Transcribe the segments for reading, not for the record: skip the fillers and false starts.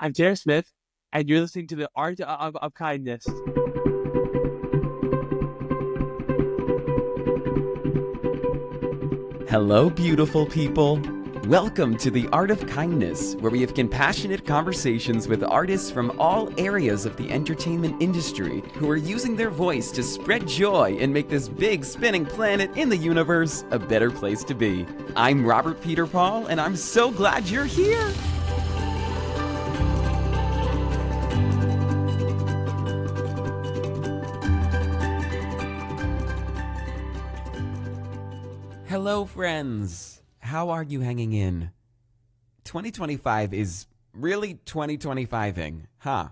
I'm Nicci Smith, and you're listening to the Art of Kindness. Hello, beautiful people. Welcome to the Art of Kindness, where we have compassionate conversations with artists from all areas of the entertainment industry who are using their voice to spread joy and make this big spinning planet in the universe a better place to be. I'm Robert Peterpaul, and I'm so glad you're here. Hello, friends. How are you hanging in? 2025 is really 2025ing, huh?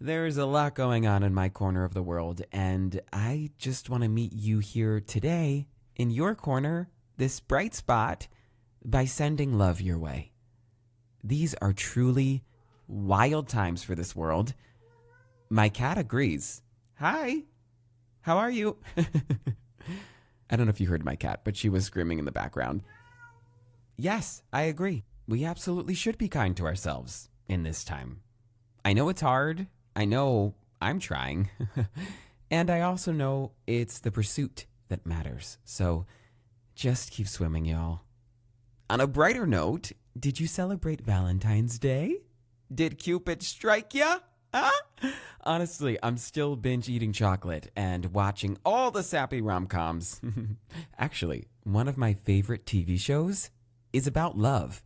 There's a lot going on in my corner of the world, and I just want to meet you here today in your corner, this bright spot, by sending love your way. These are truly wild times for this world. My cat agrees. Hi, how are you? I don't know if you heard my cat, but she was screaming in the background. Yes, I agree. We absolutely should be kind to ourselves in this time. I know it's hard. I know I'm trying. And I also know it's the pursuit that matters. So just keep swimming, y'all. On a brighter note, did you celebrate Valentine's Day? Did Cupid strike ya? Huh? Honestly, I'm still binge eating chocolate and watching all the sappy rom-coms. Actually, one of my favorite TV shows is about love.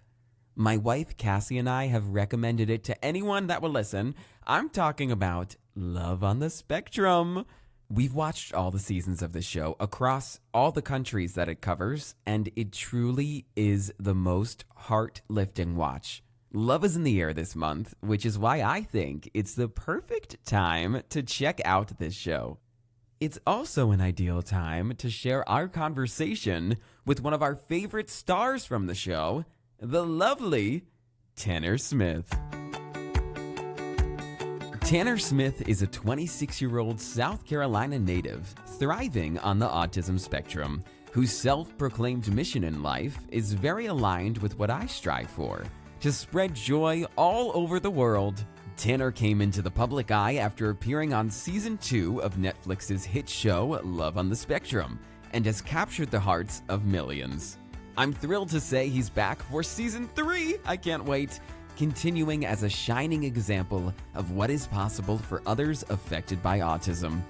My wife Cassie and I have recommended it to anyone that will listen. I'm talking about Love on the Spectrum. We've watched all the seasons of this show across all the countries that it covers, and it truly is the most heart-lifting watch. Love is in the air this month, which is why I think it's the perfect time to check out this show. It's also an ideal time to share our conversation with one of our favorite stars from the show, the lovely Tanner Smith. Tanner Smith is a 26-year-old South Carolina native thriving on the autism spectrum, whose self-proclaimed mission in life is very aligned with what I strive for: to spread joy all over the world. Tanner came into the public eye after appearing on Season 2 of Netflix's hit show Love on the Spectrum, and has captured the hearts of millions. I'm thrilled to say he's back for Season 3, I can't wait, continuing as a shining example of what is possible for others affected by autism.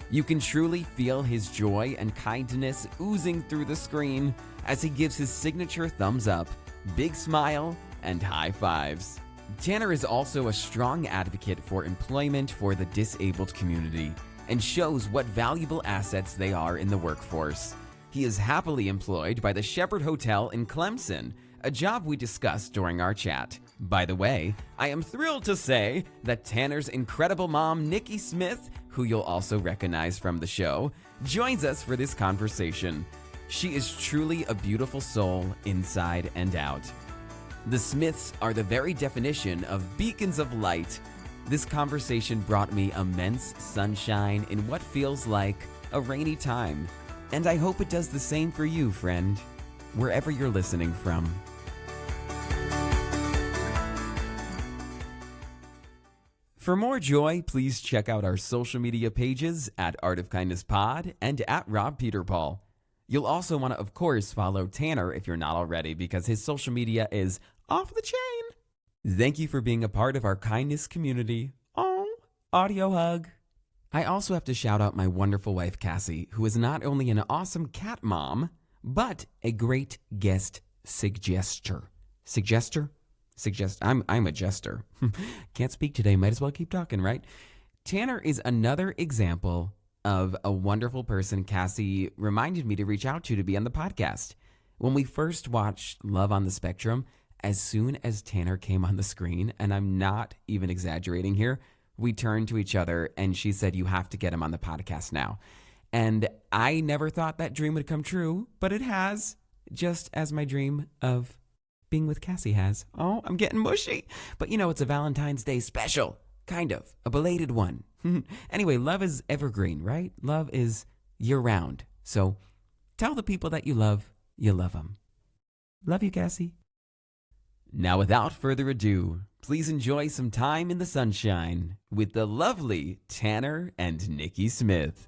You can truly feel his joy and kindness oozing through the screen as he gives his signature thumbs up, big smile, and high fives. Tanner is also a strong advocate for employment for the disabled community and shows what valuable assets they are in the workforce. He is happily employed by the Shepherd Hotel in Clemson, a job we discussed during our chat. By the way, I am thrilled to say that Tanner's incredible mom, Nicci Smith, who you'll also recognize from the show, joins us for this conversation. She is truly a beautiful soul inside and out. The Smiths are the very definition of beacons of light. This conversation brought me immense sunshine in what feels like a rainy time. And I hope it does the same for you, friend, wherever you're listening from. For more joy, please check out our social media pages at Art of Kindness Pod and at Rob Peterpaul. You'll also want to, of course, follow Tanner if you're not already, because his social media is off the chain. Thank you for being a part of our kindness community. Oh, audio hug. I also have to shout out my wonderful wife, Cassie, who is not only an awesome cat mom, but a great guest suggester. I'm a jester. Can't speak today, might as well keep talking, right? Tanner is another example of a wonderful person Cassie reminded me to reach out to be on the podcast. When we first watched Love on the Spectrum, as soon as Tanner came on the screen, and I'm not even exaggerating here, we turned to each other and she said, "You have to get him on the podcast now." And I never thought that dream would come true, but it has, just as my dream of being with Cassie has. Oh, I'm getting mushy. But you know, it's a Valentine's Day special. Kind of. A belated one. Anyway, love is evergreen, right? Love is year-round. So tell the people that you love them. Love you, Cassie. Now, without further ado, please enjoy some time in the sunshine with the lovely Tanner and Nicci Smith.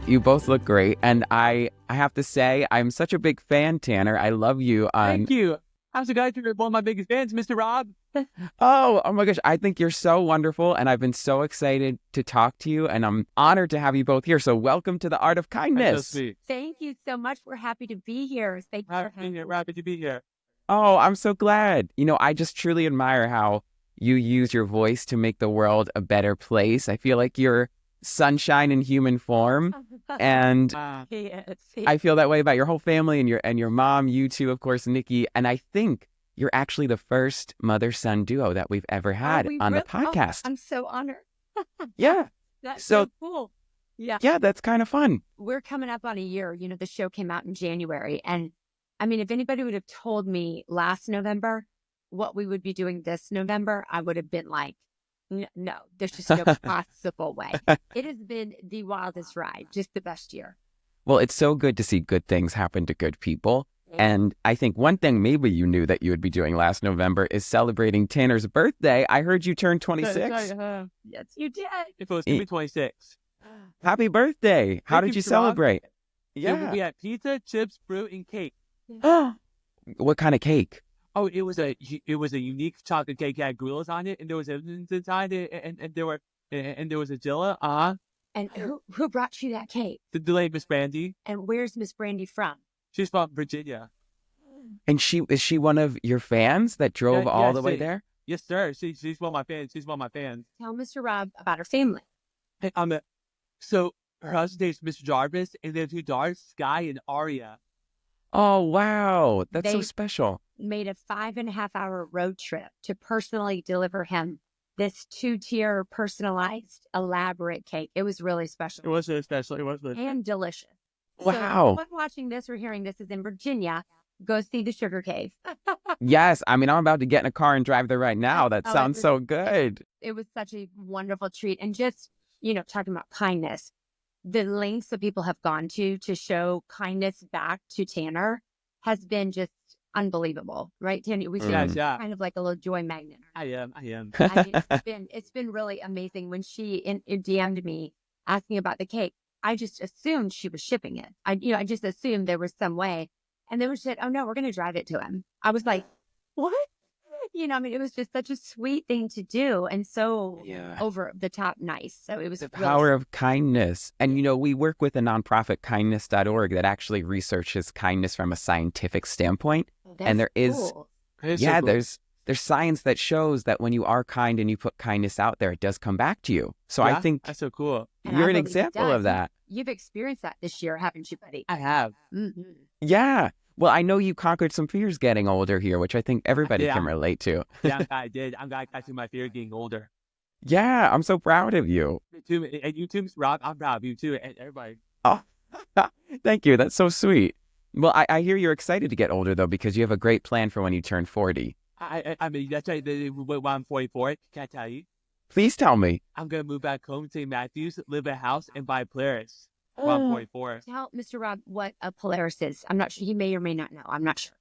You both look great, and I have to say, I'm such a big fan, Tanner. I love you. Thank you. I'm so glad you're one of my biggest fans, Mr. Rob. Oh my gosh. I think you're so wonderful, and I've been so excited to talk to you, and I'm honored to have you both here. So welcome to the Art of Kindness. That's so sweet. Thank you so much. We're happy to be here. Thank you for having me. We're happy to be here. Oh, I'm so glad. I just truly admire how you use your voice to make the world a better place. I feel like you're sunshine in human form, and Yes. I feel that way about your whole family and your mom, you two, of course, Nicci, and I think you're actually the first mother-son duo that we've ever had on the podcast. I'm so honored. Yeah. That's So- so cool. Yeah. Yeah, that's kind of fun. We're coming up on a year. The show came out in January. And I mean, if anybody would have told me last November what we would be doing this November, I would have been like, no, there's just no possible way. It has been the wildest ride, just the best year. Well, it's so good to see good things happen to good people. And I think one thing maybe you knew that you would be doing last November is celebrating Tanner's birthday. I heard you turned 26. Yes, you did. If it was going to be 26. Happy birthday. How did you celebrate? Yeah. We had pizza, chips, fruit, and cake. What kind of cake? Oh, it was a unique chocolate cake. It had gorillas on it, and there was evidence inside it, and there was a Jilla. And who brought you that cake? The delayed Miss Brandy. And where's Miss Brandy from? She's from Virginia. And is she one of your fans that drove all the way there? Yes, sir. She's one of my fans. She's one of my fans. Tell Mr. Rob about her family. Hey, so her husband's name is Mr. Jarvis, and they have two daughters, Sky and Aria. Oh, wow. That's so special. Made a 5.5-hour road trip to personally deliver him this 2-tier personalized elaborate cake. It was really special. It was really special. It was really and delicious. Wow. So anyone watching this or hearing this is in Virginia, go see the Sugar Cave. Yes. I mean, I'm about to get in a car and drive there right now. That sounds so good. It was such a wonderful treat. And just, talking about kindness, the lengths that people have gone to show kindness back to Tanner has been just unbelievable, right, Tanner? We kind of like a little joy magnet. I am. I mean, it's been really amazing. When she DM'd me asking about the cake, I just assumed she was shipping it. I just assumed there was some way, and then she said, "Oh no, we're going to drive it to him." I was like, "What?" It was just such a sweet thing to do, and so over the top nice. So it was the power of kindness. And, we work with a nonprofit, kindness.org, that actually researches kindness from a scientific standpoint. And there is, cool. There's science that shows that when you are kind and you put kindness out there, it does come back to you. So I think that's so cool. You're an example of that. You've experienced that this year, haven't you, buddy? I have. Mm-hmm. Yeah. Well, I know you conquered some fears getting older here, which I think everybody can relate to. Yeah, I did. I'm glad I took my fear of getting older. Yeah, I'm so proud of you. Me too. And you too, Mr. Rob. I'm proud of you too, and everybody. Oh, thank you. That's so sweet. Well, I hear you're excited to get older, though, because you have a great plan for when you turn 40. I mean, that's right. When I'm 44, can I tell you? Please tell me. I'm going to move back home to St. Matthews, live in a house, and buy a Polaris when I'm 44. Tell Mr. Rob what a Polaris is. I'm not sure. He may or may not know. I'm not sure.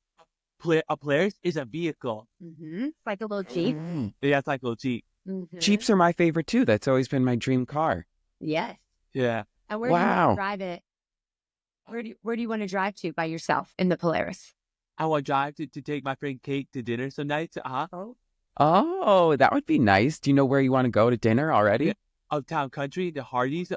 A Polaris is a vehicle. Mm-hmm. It's like a little Jeep. Mm-hmm. Yeah, it's like a little Jeep. Mm-hmm. Jeeps are my favorite, too. That's always been my dream car. Yes. Yeah. And where do you want to drive it? Where do you want to drive to by yourself in the Polaris? I want to drive to take my friend Kate to dinner some nights. Oh, that would be nice. Do you know where you want to go to dinner already? Uptown Country, the Hardee's,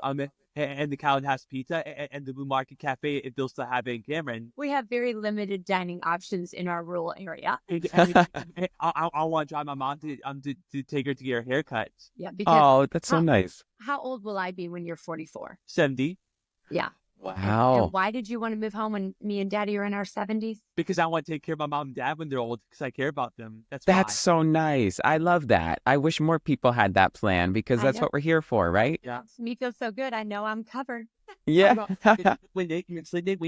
and the Cow & House Pizza, and the Blue Market Cafe, if they'll still have it in Cameron. We have very limited dining options in our rural area. I want to drive my mom to take her to get her haircut. Yeah. Because that's so nice. How old will I be when you're 44? 70. Yeah. Wow. And why did you want to move home when me and Daddy are in our 70s? Because I want to take care of my mom and dad when they're old, because I care about them. That's so nice. I love that. I wish more people had that plan, because that's what we're here for, right? Yeah. Makes me feel so good. I know I'm covered. Yeah. When Nick he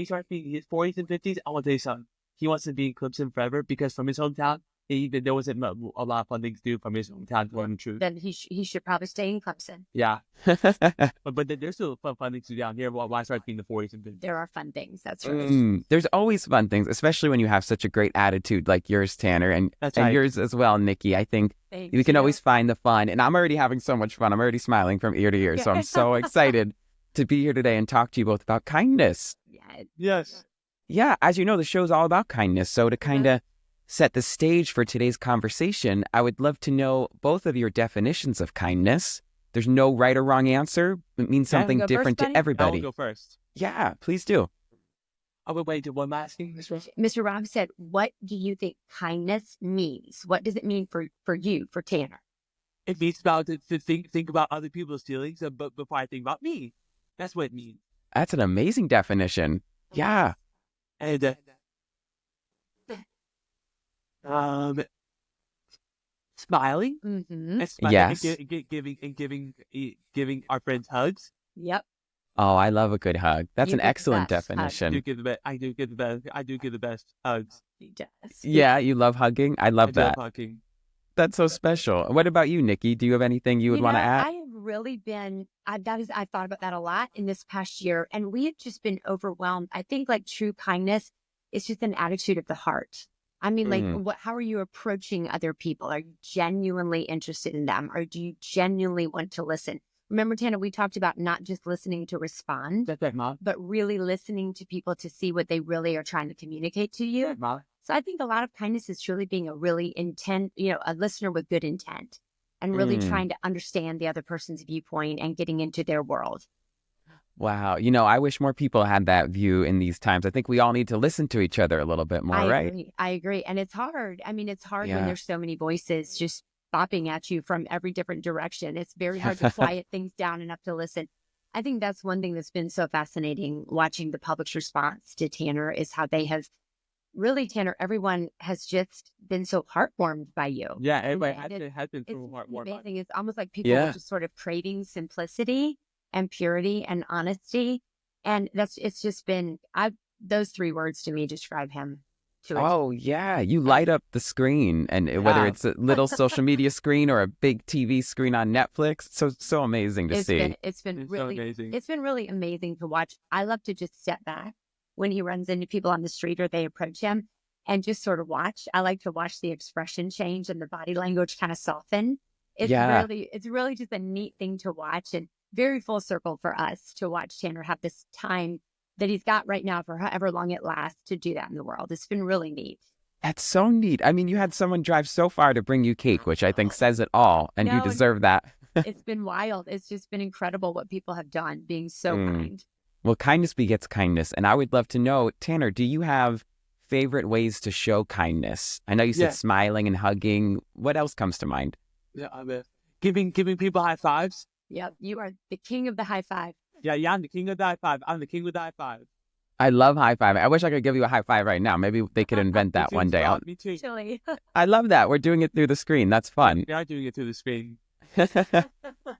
starts being in his 40s and 50s, I want to tell you something. He wants to be in Clemson forever, because from his hometown, there wasn't a lot of fun things to do from his hometown to learn the truth. Then he should probably stay in Clemson. Yeah. but there's still fun things to do down here. Why start being the 40s and 50s? There are fun things. That's right. There's always fun things, especially when you have such a great attitude like yours, Tanner, and right. yours as well, Nicci. I think you can always find the fun. And I'm already having so much fun. I'm already smiling from ear to ear. So I'm so excited to be here today and talk to you both about kindness. Yes. Yeah, as you know, the show's all about kindness. So to kind of set the stage for today's conversation, I would love to know both of your definitions of kindness. There's no right or wrong answer. It means something different to everybody. I'll go first. Yeah, please do. Oh, wait, what am I asking? Mr. Rob said, what do you think kindness means? What does it mean for you, for Tanner? It means about to think about other people's feelings but before I think about me. That's what it means. That's an amazing definition. Yeah. And smiling. Mm-hmm. And smiling. Yes. And giving our friends hugs. Yep. Oh, I love a good hug. That's You an give the excellent best hug. definition. I do give the best hugs. He does. Yeah, you love hugging? I love that. Love hugging. That's so special. What about you, Nicci? Do you have anything you would want to add? I have really been, I thought about that a lot in this past year, and we have just been overwhelmed. I think like true kindness is just an attitude of the heart. I mean, like, how are you approaching other people? Are you genuinely interested in them? Or do you genuinely want to listen? Remember, Tanner, we talked about not just listening to respond, That's right, Mom. but really listening to people to see what they really are trying to communicate to you. That's right, Mom. So I think a lot of kindness is truly being a really a listener with good intent and really trying to understand the other person's viewpoint and getting into their world. Wow. You know, I wish more people had that view in these times. I think we all need to listen to each other a little bit more, right? I agree. And it's hard. I mean, it's hard Yeah. when there's so many voices just bopping at you from every different direction. It's very hard to quiet things down enough to listen. I think that's one thing that's been so fascinating watching the public's response to Tanner is how they have really, Tanner, everyone has just been so heartwarmed by you. Yeah, everybody has been so heartwarmed. It's amazing. It's almost like people are just sort of craving simplicity and purity and honesty. And it's just been, those 3 words to me describe him. Oh, yeah. You light up the screen, and whether it's a little social media screen or a big TV screen on Netflix, so amazing to see. It's been really amazing. It's been really amazing to watch. I love to just step back when he runs into people on the street or they approach him and just sort of watch. I like to watch the expression change and the body language kind of soften. It's really just a neat thing to watch and very full circle for us to watch Tanner have this time that he's got right now for however long it lasts to do that in the world. It's been really neat. That's so neat. I mean, you had someone drive so far to bring you cake, which I think says it all, and you deserve that. It's been wild. It's just been incredible what people have done, being so kind. Well, kindness begets kindness, and I would love to know, Tanner, do you have favorite ways to show kindness? I know you said smiling and hugging. What else comes to mind? Yeah, giving people high fives. Yep, you are the king of the high five. Yeah, I'm the king of the high five. I'm the king of the high five. I love high five. I wish I could give you a high five right now. Maybe they could invent that one day. Me too. Chili. I love that. We're doing it through the screen. That's fun. Yeah, I'm doing it through the screen.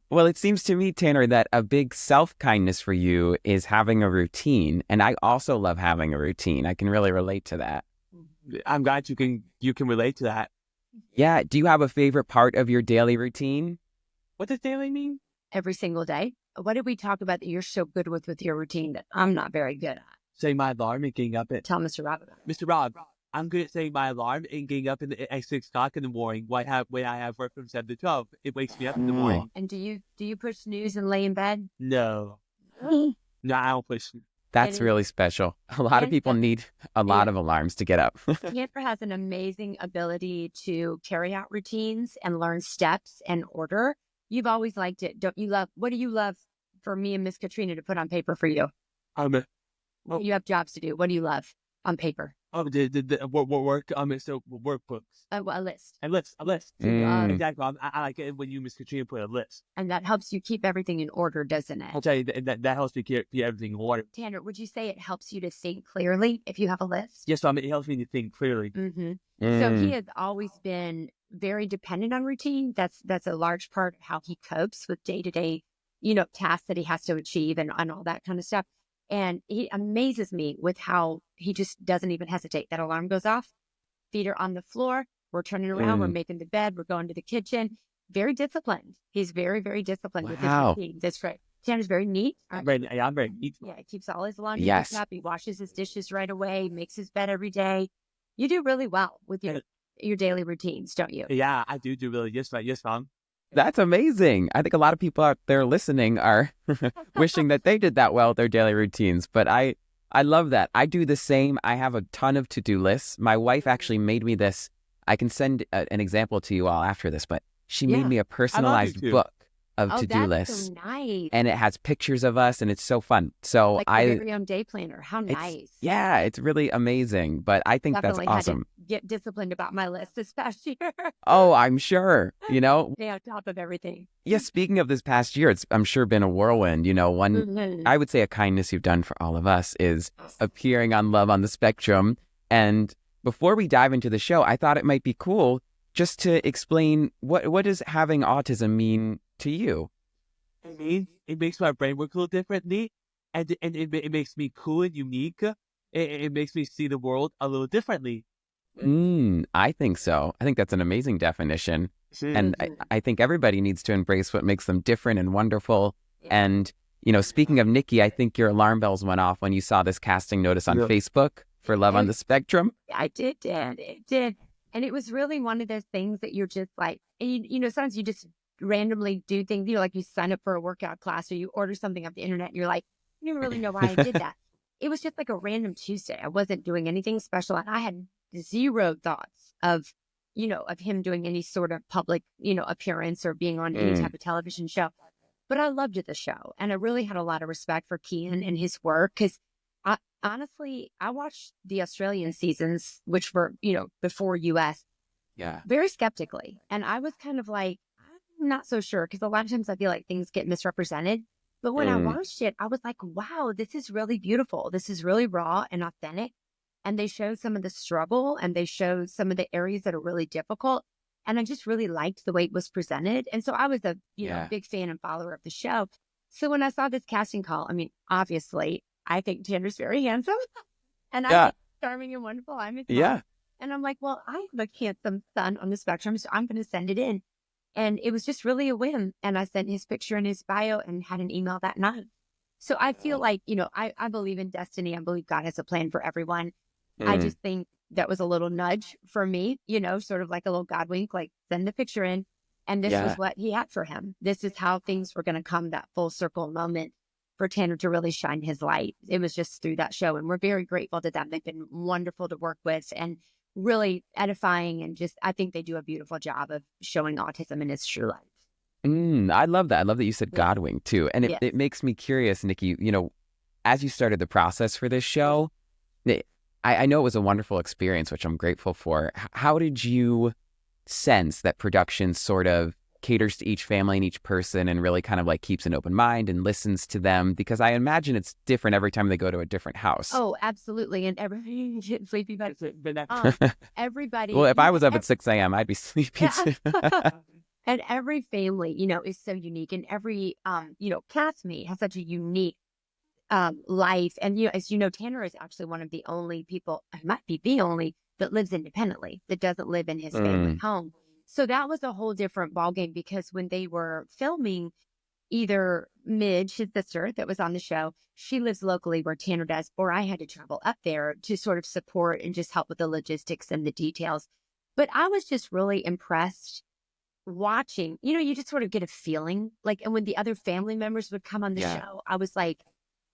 Well, it seems to me, Tanner, that a big self-kindness for you is having a routine. And I also love having a routine. I can really relate to that. I'm glad you can relate to that. Yeah. Do you have a favorite part of your daily routine? What does daily mean? Every single day. What did we talk about that you're so good with your routine that I'm not very good at? Setting my alarm and getting up at... Tell Mr. Rob about it. Mr. Rob, I'm good at setting my alarm and getting up at 6 o'clock in the morning when I have work from 7 to 12. It wakes me up in the morning. And do you push snooze and lay in bed? No. No, I don't push. That's really special. A lot of people need a lot of alarms to get up. Tanner has an amazing ability to carry out routines and learn steps and order. You've always liked it. Don't you love, what do you love for me and Miss Katrina to put on paper for you? You have jobs to do. What do you love on paper? The work, so workbooks. A list. A list. Exactly. I like it when you, Miss Katrina, put a list. And that helps you keep everything in order, doesn't it? I'll tell you, that helps me keep everything in order. Tanner, would you say it helps you to think clearly if you have a list? Yes, it helps me to think clearly. Mm-hmm. So he has always been very dependent on routine. That's a large part of how he copes with day-to-day, tasks that he has to achieve and all that kind of stuff. And he amazes me with how he just doesn't even hesitate. That alarm goes off, feet are on the floor, We're turning around, we're making the bed, we're going to the kitchen. Very disciplined. He's very, very disciplined with his routine. That's great. Tanner's very neat. I'm very neat. Yeah, he keeps all his laundry picked up. He washes his dishes right away, makes his bed every day. You do really well with your daily routines, don't you? Yeah, I do really. Yes, right. Yes, Mom. That's amazing. I think a lot of people out there listening are wishing that they did that well with their daily routines. But I love that. I do the same. I have a ton of to-do lists. My wife actually made me this. I can send an example to you all after this, but she made me a personalized book of to-do lists. So nice. And it has pictures of us, and it's so fun. So like your very own day planner. How nice. Yeah, it's really amazing. But I think Definitely that's awesome. Had to get disciplined about my list this past year. Oh, I'm sure. Stay on top of everything. Yeah, speaking of this past year, it's I'm sure been a whirlwind. One I would say a kindness you've done for all of us is appearing on Love on the Spectrum. And before we dive into the show, I thought it might be cool just to explain what does having autism mean to you? It makes my brain work a little differently, and it makes me cool and unique. It makes me see the world a little differently. I think so. I think that's an amazing definition. And I think everybody needs to embrace what makes them different and wonderful. And, speaking of Nicci, I think your alarm bells went off when you saw this casting notice on Facebook for Love on the Spectrum. I did, Dad. It did. And it was really one of those things that you're just like, sometimes you just randomly do things, like you sign up for a workout class or you order something off the internet and you're like, I don't really know why I did that. It was just like a random Tuesday. I wasn't doing anything special. And I had zero thoughts of him doing any sort of public, appearance or being on any type of television show. But I loved the show. And I really had a lot of respect for Kian and his work because honestly, I watched the Australian seasons, which were, before US, very skeptically. And I was kind of like, I'm not so sure because a lot of times I feel like things get misrepresented. But when I watched it, I was like, wow, this is really beautiful. This is really raw and authentic. And they showed some of the struggle and they showed some of the areas that are really difficult. And I just really liked the way it was presented. And so I was a big fan and follower of the show. So when I saw this casting call, obviously, I think Tanner's very handsome. And I think charming and wonderful. I'm his mom. And I'm like, well, I have a handsome son on the spectrum, so I'm going to send it in. And it was just really a whim. And I sent his picture and his bio and had an email that night. So I feel like, I believe in destiny. I believe God has a plan for everyone. I just think that was a little nudge for me, sort of like a little God wink, like send the picture in. And this was what he had for him. This is how things were going to come, that full circle moment for Tanner to really shine his light. It was just through that show. And we're very grateful to them. They've been wonderful to work with and really edifying. And just, I think they do a beautiful job of showing autism in its true light. I love that. I love that you said God wink too. And it makes me curious, Nicci, as you started the process for this show, I know it was a wonderful experience, which I'm grateful for. How did you sense that production sort of caters to each family and each person and really kind of like keeps an open mind and listens to them? Because I imagine it's different every time they go to a different house. Oh, absolutely. And everybody sleepy, but everybody. Well, if I was up at 6 a.m., I'd be sleepy too. And every family, is so unique. And every, castmate has such a unique life. And, as you know, Tanner is actually one of the only people, I might be the only, that lives independently, that doesn't live in his family home. So that was a whole different ballgame because when they were filming, either Midge, his sister that was on the show, she lives locally where Tanner does, or I had to travel up there to sort of support and just help with the logistics and the details. But I was just really impressed watching, you just sort of get a feeling like, and when the other family members would come on the show, I was like,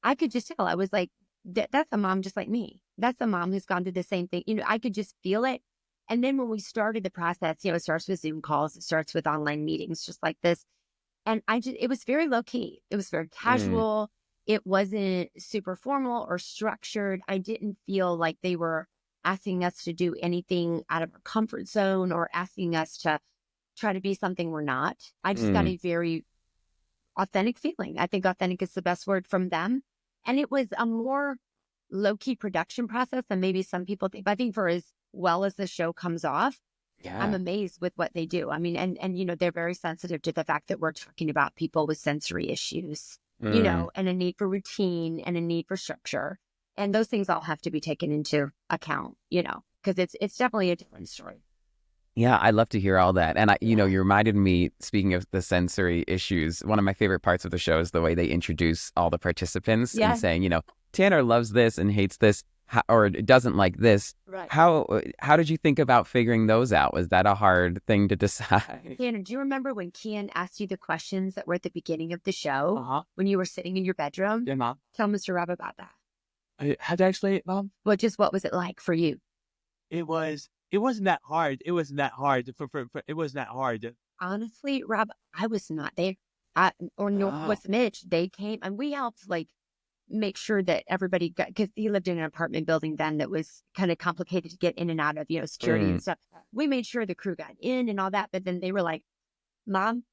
I could just tell. I was like, that's a mom just like me. That's a mom who's gone through the same thing. I could just feel it. And then when we started the process, it starts with Zoom calls, it starts with online meetings, just like this. And it was very low key. It was very casual. It wasn't super formal or structured. I didn't feel like they were asking us to do anything out of our comfort zone or asking us to try to be something we're not. I just got a very authentic feeling. I think authentic is the best word from them. And it was a more low-key production process than maybe some people think. But I think for as well as the show comes off, I'm amazed with what they do. And they're very sensitive to the fact that we're talking about people with sensory issues, and a need for routine and a need for structure. And those things all have to be taken into account, because it's definitely a different story. Yeah, I love to hear all that. And you reminded me, speaking of the sensory issues, one of my favorite parts of the show is the way they introduce all the participants and saying, Tanner loves this and hates this, or doesn't like this. Right. How did you think about figuring those out? Was that a hard thing to decide? Tanner, do you remember when Kian asked you the questions that were at the beginning of the show when you were sitting in your bedroom? Yeah, Mom. Tell Mr. Rob about that. How did I explain it, Mom? Well, just what was it like for you? It wasn't that hard. It wasn't that hard. It wasn't that hard. Honestly, Rob, I was not there. Nor was Mitch. They came and we helped make sure that everybody got, because he lived in an apartment building then that was kind of complicated to get in and out of, security and stuff. We made sure the crew got in and all that, but then they were like, Mom,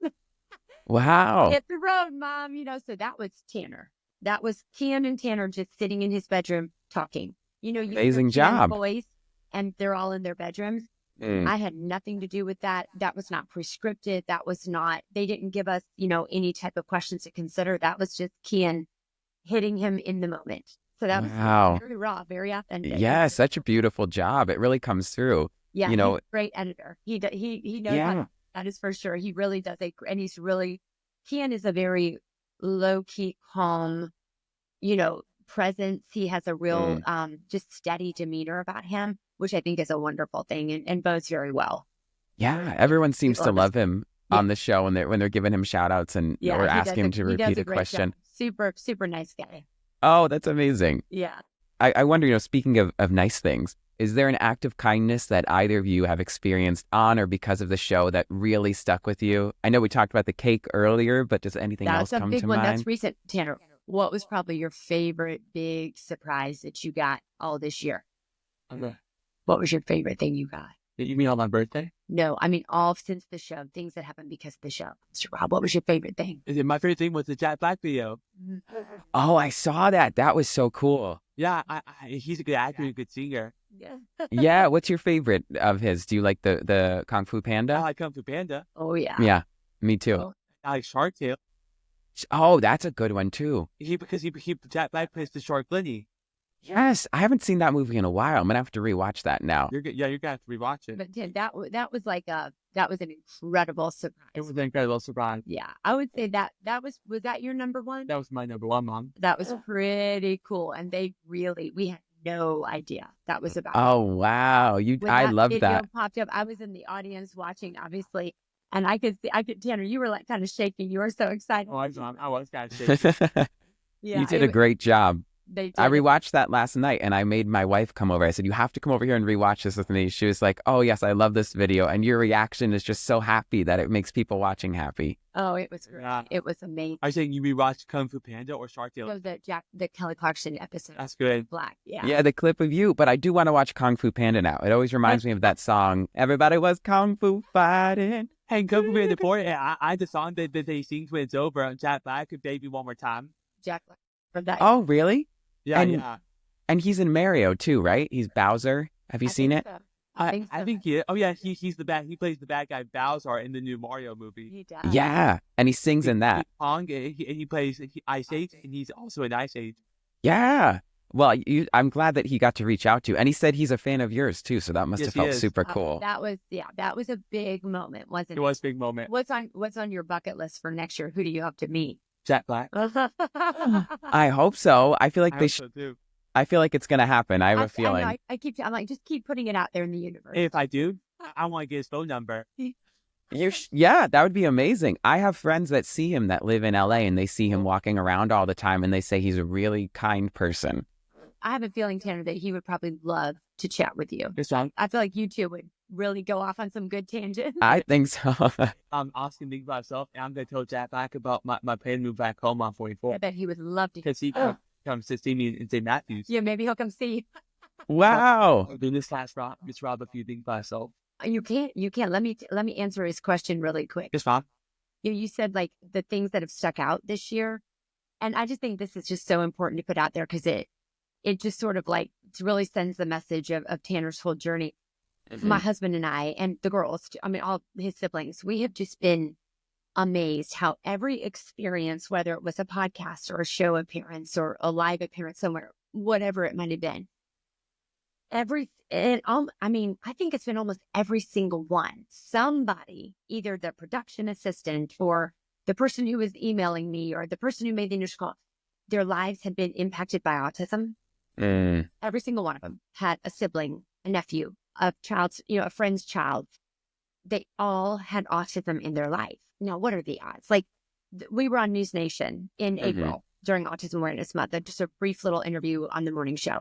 wow, hit the road, Mom, so that was Tanner. That was Kian and Tanner just sitting in his bedroom talking. Amazing job. Boys, and they're all in their bedrooms. I had nothing to do with that. That was not prescripted. That was not, they didn't give us, any type of questions to consider. That was just Kian hitting him in the moment. So that was very raw, very authentic. Yeah, such a beautiful job. It really comes through. Yeah, he's a great editor. He knows how, that is for sure. He really does. And he's really, Kian is a very low-key, calm, presence. He has a real, just steady demeanor about him, which I think is a wonderful thing and bodes very well. Yeah, everyone seems to love him on the show when they're giving him shout outs and or asking him to repeat a question. Job. Super, super nice guy. Oh, that's amazing. Yeah. I wonder, speaking of nice things, is there an act of kindness that either of you have experienced on or because of the show that really stuck with you? I know we talked about the cake earlier, but does anything else come to mind? That's a big one. That's recent. Tanner, what was probably your favorite big surprise that you got all this year? Okay. What was your favorite thing you got? You mean on my birthday? No, I mean all since the show, things that happened because of the show. Mr. Rob, what was your favorite thing? My favorite thing was the Jack Black video. Oh, I saw that. That was so cool. Yeah, he's a good actor, a good singer. Yeah. Yeah, what's your favorite of his? Do you like the Kung Fu Panda? I like Kung Fu Panda. Oh, yeah. Yeah, me too. Oh. I like Shark Tale. Oh, that's a good one too. Because Jack Black plays the Shark Lenny. Yes, I haven't seen that movie in a while. I'm gonna have to rewatch that now. You're gonna have to rewatch it. But Tim, that was that was an incredible surprise. It was an incredible surprise. Yeah, I would say that was that your number one? That was my number one, Mom. That was pretty cool, and we had no idea that was about. Oh wow, I love that. Popped up. I was in the audience watching, obviously, and I could Tanner, you were like kind of shaking. You were so excited. Oh, I was kind of shaking. Yeah, you did a great job. They did. I rewatched that last night and I made my wife come over. I said, you have to come over here and rewatch this with me. She was like, oh, yes, I love this video. And your reaction is just so happy that it makes people watching happy. Oh, it was great. Yeah. It was amazing. Are you saying you rewatched Kung Fu Panda or Shark Tale? So the Kelly Clarkson episode. That's good. Black, yeah. Yeah, the clip of you. But I do want to watch Kung Fu Panda now. It always reminds me of that song, Everybody Was Kung Fu Fighting. Hey, Kung Fu Panda 4, I the song that they sing when it's over, Jack Black and Baby One More Time. Jack Black. From that. Oh, really? Yeah, And he's in Mario too, right? He's Bowser. Have you seen it? So. I think he. Oh yeah, he's the bad. He plays the bad guy Bowser in the new Mario movie. He does. Yeah, and he sings in that. He plays Ice Age, and he's also in Ice Age. Yeah. Well, I'm glad that he got to reach out to you, and he said he's a fan of yours too. So that must have felt super cool. That was a big moment, wasn't it? It was a big moment. What's on your bucket list for next year? Who do you hope to meet? Jack Black. I hope so. I feel like I feel like it's gonna happen. I have a feeling. I know, I'm like, just keep putting it out there in the universe. If I do, I want to get his phone number. Yeah, that would be amazing. I have friends that see him that live in LA and they see him walking around all the time and they say he's a really kind person. I have a feeling, Tanner, that he would probably love to chat with you. I feel like you two would really go off on some good tangents. I think so. I'm asking things about myself, and I'm going to tell Jack Black about my plan to move back home on 44. I bet he would love to. Because he comes to see me in St. Matthews. Yeah, maybe he'll come see you. Wow. I'm doing this last Rob a few things by myself. You can't. Let me answer his question really quick. It's fine. You said like the things that have stuck out this year. And I just think this is just so important to put out there because it just sort of like really sends the message of Tanner's whole journey. Mm-hmm. My husband and I and the girls, I mean, all his siblings, we have just been amazed how every experience, whether it was a podcast or a show appearance or a live appearance somewhere, whatever it might have been, I think it's been almost every single one. Somebody, either the production assistant or the person who was emailing me or the person who made the initial call, their lives had been impacted by autism. Every single one of them had a sibling, a nephew, a child's, a friend's child. They all had autism in their life. Now, what are the odds? Like, we were on News Nation in April during Autism Awareness Month, just a brief little interview on the morning show.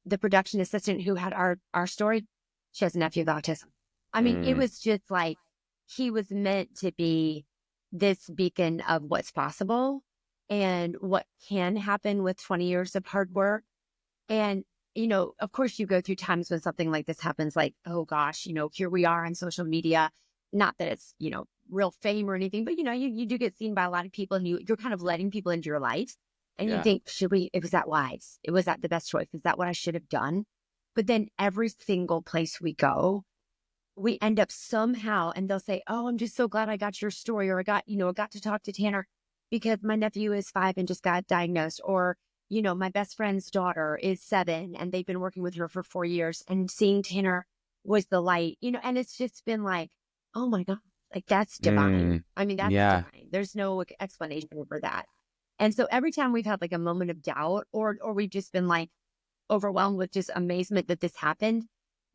The production assistant who had our story, she has a nephew with autism. I mean, it was just like, he was meant to be this beacon of what's possible and what can happen with 20 years of hard work. And, of course you go through times when something like this happens, like, oh gosh, here we are on social media. Not that it's, real fame or anything, but you do get seen by a lot of people, and you're kind of letting people into your life. And you think, was that wise? Was that the best choice? Is that what I should have done? But then every single place we go, we end up somehow, and they'll say, oh, I'm just so glad I got your story, or I got to talk to Tanner because my nephew is 5 and just got diagnosed, or, my best friend's daughter is 7 and they've been working with her for 4 years, and seeing Tanner was the light, and it's just been like, oh my God, like that's divine. I mean, that's divine. There's no explanation for that. And so every time we've had like a moment of doubt, or we've just been like overwhelmed with just amazement that this happened,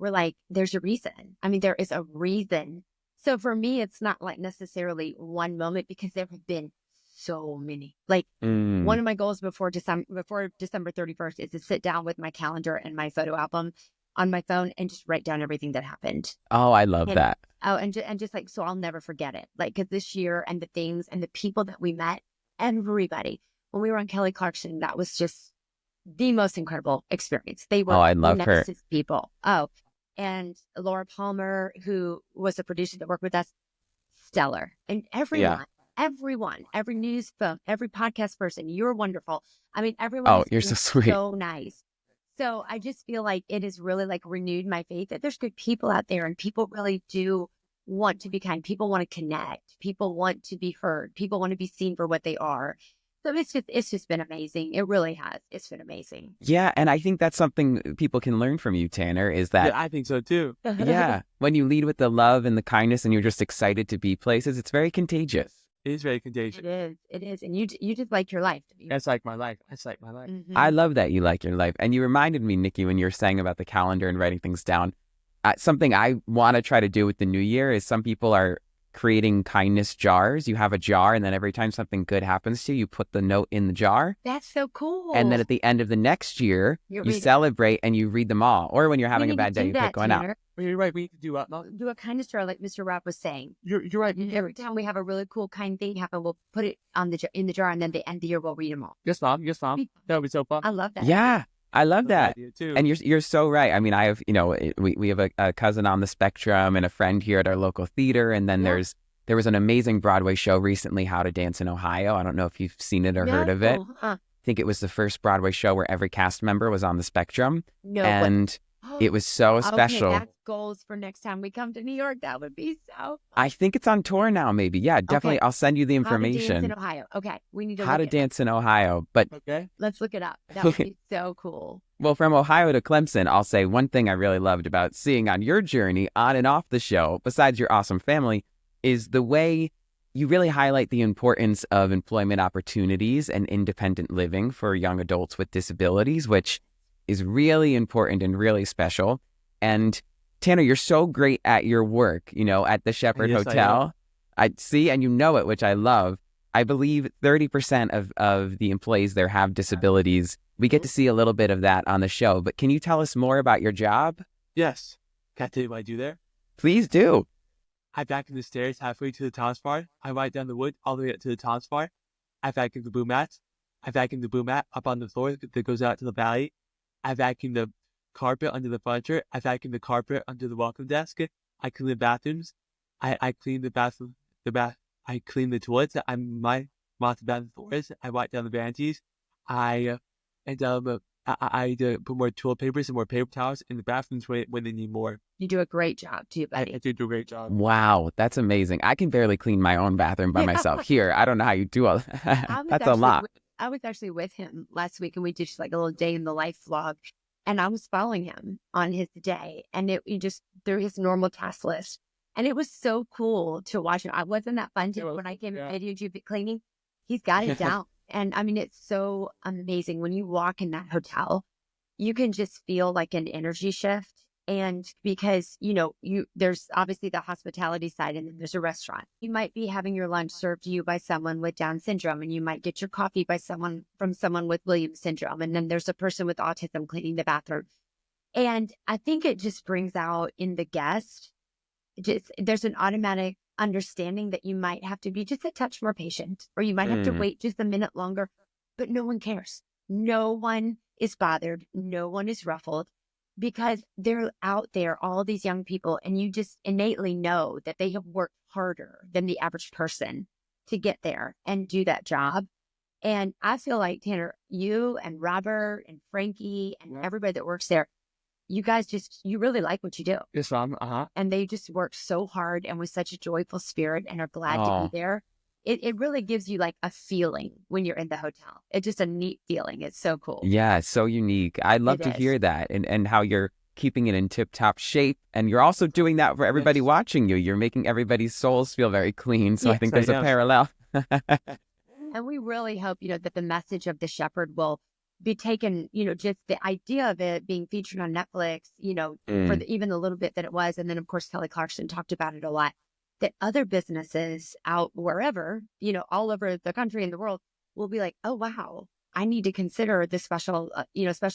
we're like, there's a reason. I mean, there is a reason. So for me, it's not like necessarily one moment, because there have been so many. Like one of my goals before December 31st is to sit down with my calendar and my photo album on my phone and just write down everything that happened. Oh, I love that. Oh, and just like, so I'll never forget it. Like, because this year and the things and the people that we met, everybody, when we were on Kelly Clarkson, that was just the most incredible experience. They were I love her. People. Oh, and Laura Palmer, who was a producer that worked with us, stellar. And everyone, every news phone, every podcast person, you're wonderful. I mean, everyone. Oh, you're so sweet. So nice. So I just feel like it has really like renewed my faith that there's good people out there, and people really do want to be kind. People want to connect. People want to be heard. People want to be seen for what they are. So it's just been amazing. It really has. It's been amazing. Yeah, and I think that's something people can learn from you, Tanner, is that... Yeah, I think so too. Yeah, when you lead with the love and the kindness and you're just excited to be places, it's very contagious. It is very contagious. It is. And you just like your life. That's like my life. That's like my life. Mm-hmm. I love that you like your life. And you reminded me, Nicci, when you were saying about the calendar and writing things down, something I want to try to do with the new year is some people are creating kindness jars. You have a jar, and then every time something good happens to you, you put the note in the jar. That's so cool. And then at the end of the next year, you celebrate and you read them all. Or when you're having a bad day, you pick one out. You're right. We need to do a kindness jar, like Mr. Rob was saying. You're right. Every time we have a really cool kind thing happen, we'll put it in the jar, and then at the end of the year, we'll read them all. Yes, Mom. That would be so fun. I love that. Yeah. I love that. Too. And you're so right. I mean, I have, we have a cousin on the spectrum and a friend here at our local theater. And then there was an amazing Broadway show recently, How to Dance in Ohio. I don't know if you've seen it or heard of it. I think it was the first Broadway show where every cast member was on the spectrum. It was so special. That's goals for next time we come to New York. That would be so fun. I think it's on tour now, maybe. Yeah, definitely. Okay. I'll send you the information. How to Dance in Ohio. Okay. We need to How to Dance in Ohio. But let's look it up. That would be so cool. Well, from Ohio to Clemson, I'll say one thing I really loved about seeing on your journey on and off the show, besides your awesome family, is the way you really highlight the importance of employment opportunities and independent living for young adults with disabilities, which is really important and really special. And Tanner, you're so great at your work, at the Shepherd Hotel. I see, and you know it, which I love. I believe 30% of the employees there have disabilities. We get to see a little bit of that on the show, but can you tell us more about your job? Yes. Can I tell you what I do there? Please do. I vacuum the stairs halfway to the Tom's Bar. I ride down the wood all the way up to the Tom's Bar. I vacuum the boom mats. I vacuum the boom mat up on the floor that goes out to the valley. I vacuum the carpet under the furniture. I vacuum the carpet under the welcome desk. I clean the bathrooms. I clean the bathroom. I clean the toilets. I mop the bathroom floors. I wipe down the vanities. I put more toilet papers and more paper towels in the bathrooms when they need more. You do a great job too, buddy. I do a great job. Wow, that's amazing. I can barely clean my own bathroom by myself here. I don't know how you do all that. That's a lot. I was actually with him last week, and we did just like a little day in the life vlog. And I was following him on his day, and you just through his normal task list. And it was so cool to watch him. Wasn't that fun when I came and videoed you cleaning? He's got it down. And I mean, it's so amazing when you walk in that hotel, you can just feel like an energy shift. And because, there's obviously the hospitality side, and then there's a restaurant. You might be having your lunch served to you by someone with Down syndrome, and you might get your coffee from someone with Williams syndrome. And then there's a person with autism cleaning the bathroom. And I think it just brings out in the guest, there's an automatic understanding that you might have to be just a touch more patient, or you might have to wait just a minute longer, but no one cares. No one is bothered. No one is ruffled. Because they're out there, all these young people, and you just innately know that they have worked harder than the average person to get there and do that job. And I feel like, Tanner, you and Robert and Frankie and everybody that works there, you guys you really like what you do. Yes, Mom. And they just work so hard and with such a joyful spirit and are glad to be there. It really gives you like a feeling when you're in the hotel. It's just a neat feeling. It's so cool. Yeah, it's so unique. I'd love to hear that, and how you're keeping it in tip-top shape. And you're also doing that for everybody watching you. You're making everybody's souls feel very clean. So I think there's a parallel. And we really hope, that the message of the shepherd will be taken, just the idea of it being featured on Netflix, for even the little bit that it was. And then, of course, Kelly Clarkson talked about it a lot. That other businesses out wherever, all over the country and the world will be like, oh, wow, I need to consider the special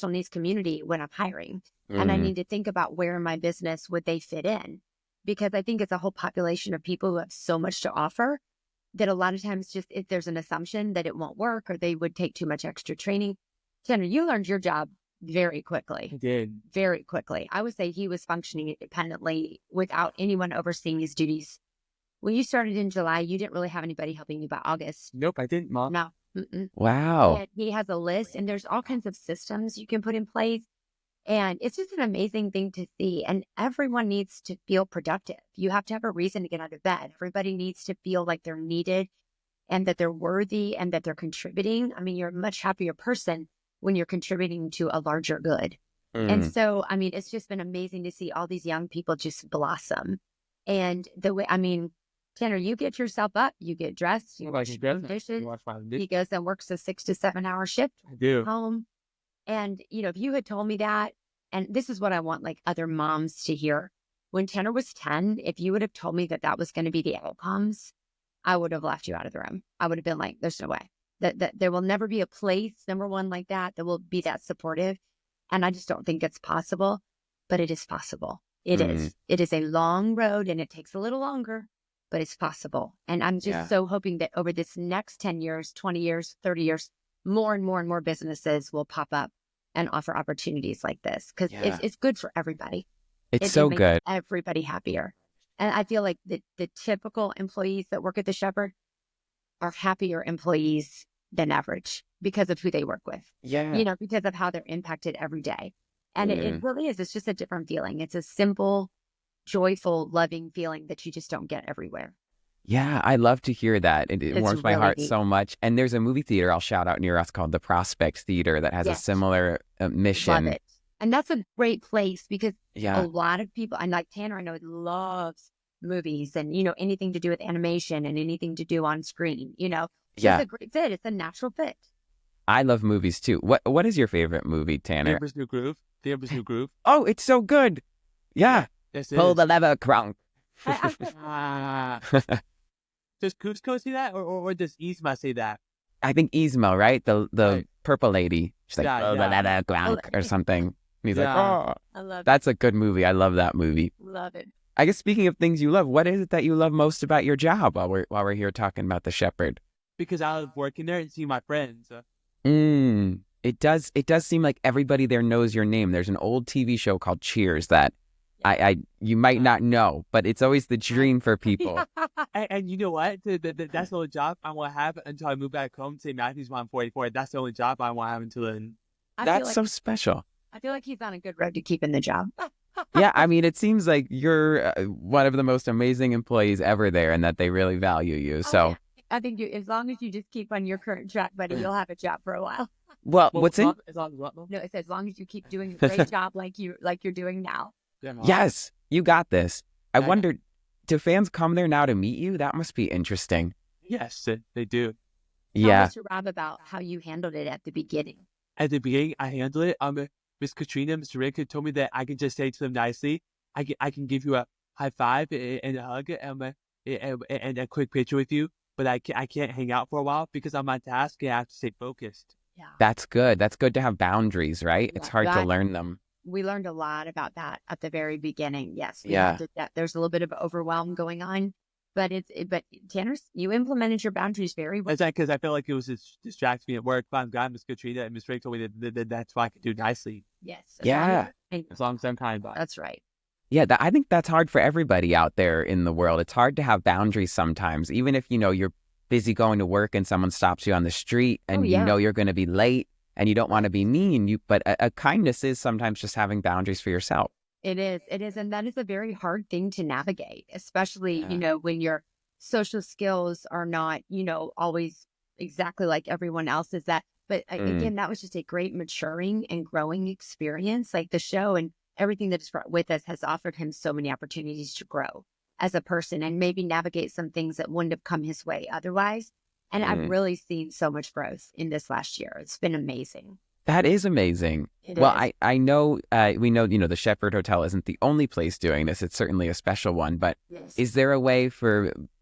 needs community when I'm hiring. And I need to think about where in my business would they fit in? Because I think it's a whole population of people who have so much to offer that a lot of times just if there's an assumption that it won't work or they would take too much extra training. Tanner, you learned your job very quickly. I did. Very quickly. I would say he was functioning independently without anyone overseeing his duties. When you started in July, you didn't really have anybody helping you by August. Nope, I didn't, Mom. No. Mm-mm. Wow. And he has a list, and there's all kinds of systems you can put in place. And it's just an amazing thing to see. And everyone needs to feel productive. You have to have a reason to get out of bed. Everybody needs to feel like they're needed and that they're worthy and that they're contributing. I mean, you're a much happier person when you're contributing to a larger good. And so, I mean, it's just been amazing to see all these young people just blossom. And the way, Tanner, you get yourself up, you get dressed, you wash dishes. He goes and works a 6 to 7 hour shift. I do. Home. And, if you had told me that, and this is what I want like other moms to hear. When Tanner was 10, if you would have told me that was going to be the outcomes, I would have left you out of the room. I would have been like, there's no way. That there will never be a place, number one, like that will be that supportive. And I just don't think it's possible, but it is possible. It is. It is a long road and it takes a little longer, but it's possible. And I'm just so hoping that over this next 10 years, 20 years, 30 years, more and more and more businesses will pop up and offer opportunities like this because it's good for everybody. It's so makes good. Everybody happier. And I feel like the typical employees that work at the Shepherd are happier employees than average because of who they work with. Yeah. Because of how they're impacted every day. And it really is. It's just a different feeling. It's a simple, joyful, loving feeling that you just don't get everywhere. Yeah, I love to hear that. It warms my heart neat. so much. And there's a movie theater I'll shout out near us called the Prospect Theater that has a similar mission. Love it. And that's a great place because a lot of people, and like Tanner, I know loves movies and, anything to do with animation and anything to do on screen, It's a great fit. It's a natural fit. I love movies too. What is your favorite movie, Tanner? The Emperor's New Groove. The Emperor's New Groove. Oh, it's so good. Yeah. Yes, Pull the lever, Kronk. Does Cusco say that, or does Yzma say that? I think Yzma, right? The purple lady. She's like, pull the lever, Kronk, or something. And he's like, oh. I love That's a good movie. I love that movie. Love it. I guess speaking of things you love, what is it that you love most about your job while we're here talking about the Shepherd? Because I love working there and seeing my friends. It does seem like everybody there knows your name. There's an old TV show called Cheers that you might not know, but it's always the dream for people. And you know what? That's the only job I want to have until I move back home to St. Matthews when I'm 44. That's the only job I want to have until then. That's so special. I feel like he's on a good road to keeping the job. Yeah, I mean, it seems like you're one of the most amazing employees ever there and that they really value you. So I think as long as you just keep on your current track, buddy, you'll have a job for a while. Well, Well, what's in? as long as what, Mom? No, it says as long as you keep doing a great job like you're doing now. Yeah, Mom. Yes, you got this. I Yeah. wondered, do fans come there now to meet you? That must be interesting. Yes, they do. Tell Yeah. Mr. Rob about how you handled it at the beginning. At the beginning, I handled it. Miss Katrina, Mr. Rick told me that I can just say to them nicely, I can give you a high five and a hug and a quick picture with you, but I can't hang out for a while because I'm on task and I have to stay focused. Yeah. That's good. That's good to have boundaries, right? It's Yeah, hard to that- learn them. We learned a lot about that at the very beginning. Yes. We Yeah. had to, there's a little bit of overwhelm going on, but Tanner, you implemented your boundaries very well. That's because I felt like it was distracting me at work. But I'm glad Miss Katrina and Miss Rick told me that that's what I could do nicely. Yes. Yeah. As long as I'm kind by it. That's right. Yeah, I think that's hard for everybody out there in the world. It's hard to have boundaries sometimes, even if, you're busy going to work and someone stops you on the street and yeah. you're going to be late and you don't want to be mean. But a kindness is sometimes just having boundaries for yourself. It is. And that is a very hard thing to navigate, especially, when your social skills are not, always exactly like everyone else's. But again, that was just a great maturing and growing experience. Like the show and everything that is with us has offered him so many opportunities to grow as a person and maybe navigate some things that wouldn't have come his way otherwise. And I've really seen so much growth in this last year. It's been amazing. That is amazing. It well, is. I know, we know, the Shepherd Hotel isn't the only place doing this. It's certainly a special one. But Yes. is there a way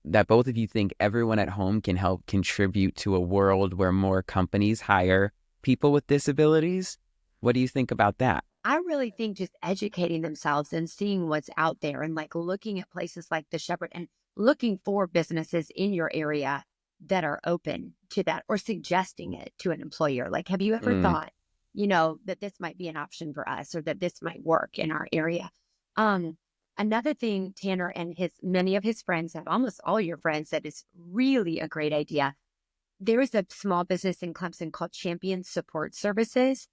that both of you think everyone at home can help contribute to a world where more companies hire people with disabilities? What do you think about that? I really think just educating themselves and seeing what's out there and like looking at places like the Shepherd and looking for businesses in your area that are open to that or suggesting it to an employer. Like, have you ever thought, that this might be an option for us or that this might work in our area? Another thing, Tanner and many of his friends have, almost all your friends, that is really a great idea. There is a small business in Clemson called Champion Support Services.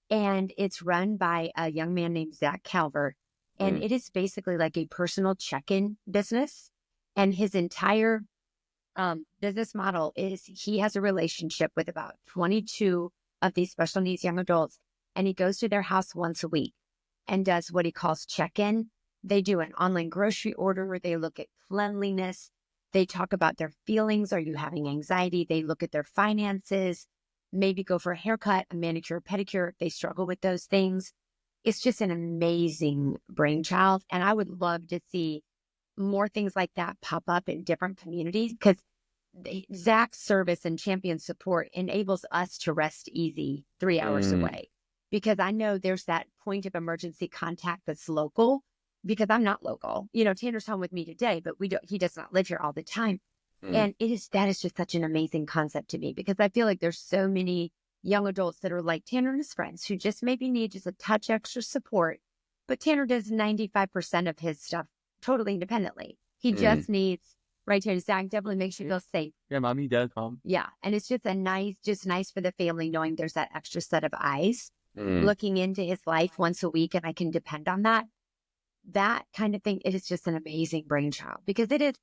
And it's run by a young man named Zach Calvert. And it is basically like a personal check-in business. And his entire business model is he has a relationship with about 22 of these special needs young adults. And he goes to their house once a week and does what he calls check-in. They do an online grocery order. They look at cleanliness. They talk about their feelings. Are you having anxiety? They look at their finances. Maybe go for a haircut, a manicure, pedicure if they struggle with those things. It's just an amazing brainchild. And I would love to see more things like that pop up in different communities because Zach's service and champion support enables us to rest easy 3 hours away. Because I know there's that point of emergency contact that's local because I'm not local. Tanner's home with me today, but he does not live here all the time. And that is just such an amazing concept to me because I feel like there's so many young adults that are like Tanner and his friends who just maybe need just a touch extra support. But Tanner does 95% of his stuff totally independently. He just needs, right, Tanner, Zach definitely makes you feel safe. Yeah, Mommy does, Mom. Yeah. And it's just nice for the family knowing there's that extra set of eyes looking into his life once a week and I can depend on that. That kind of thing, it is just an amazing brainchild because it is.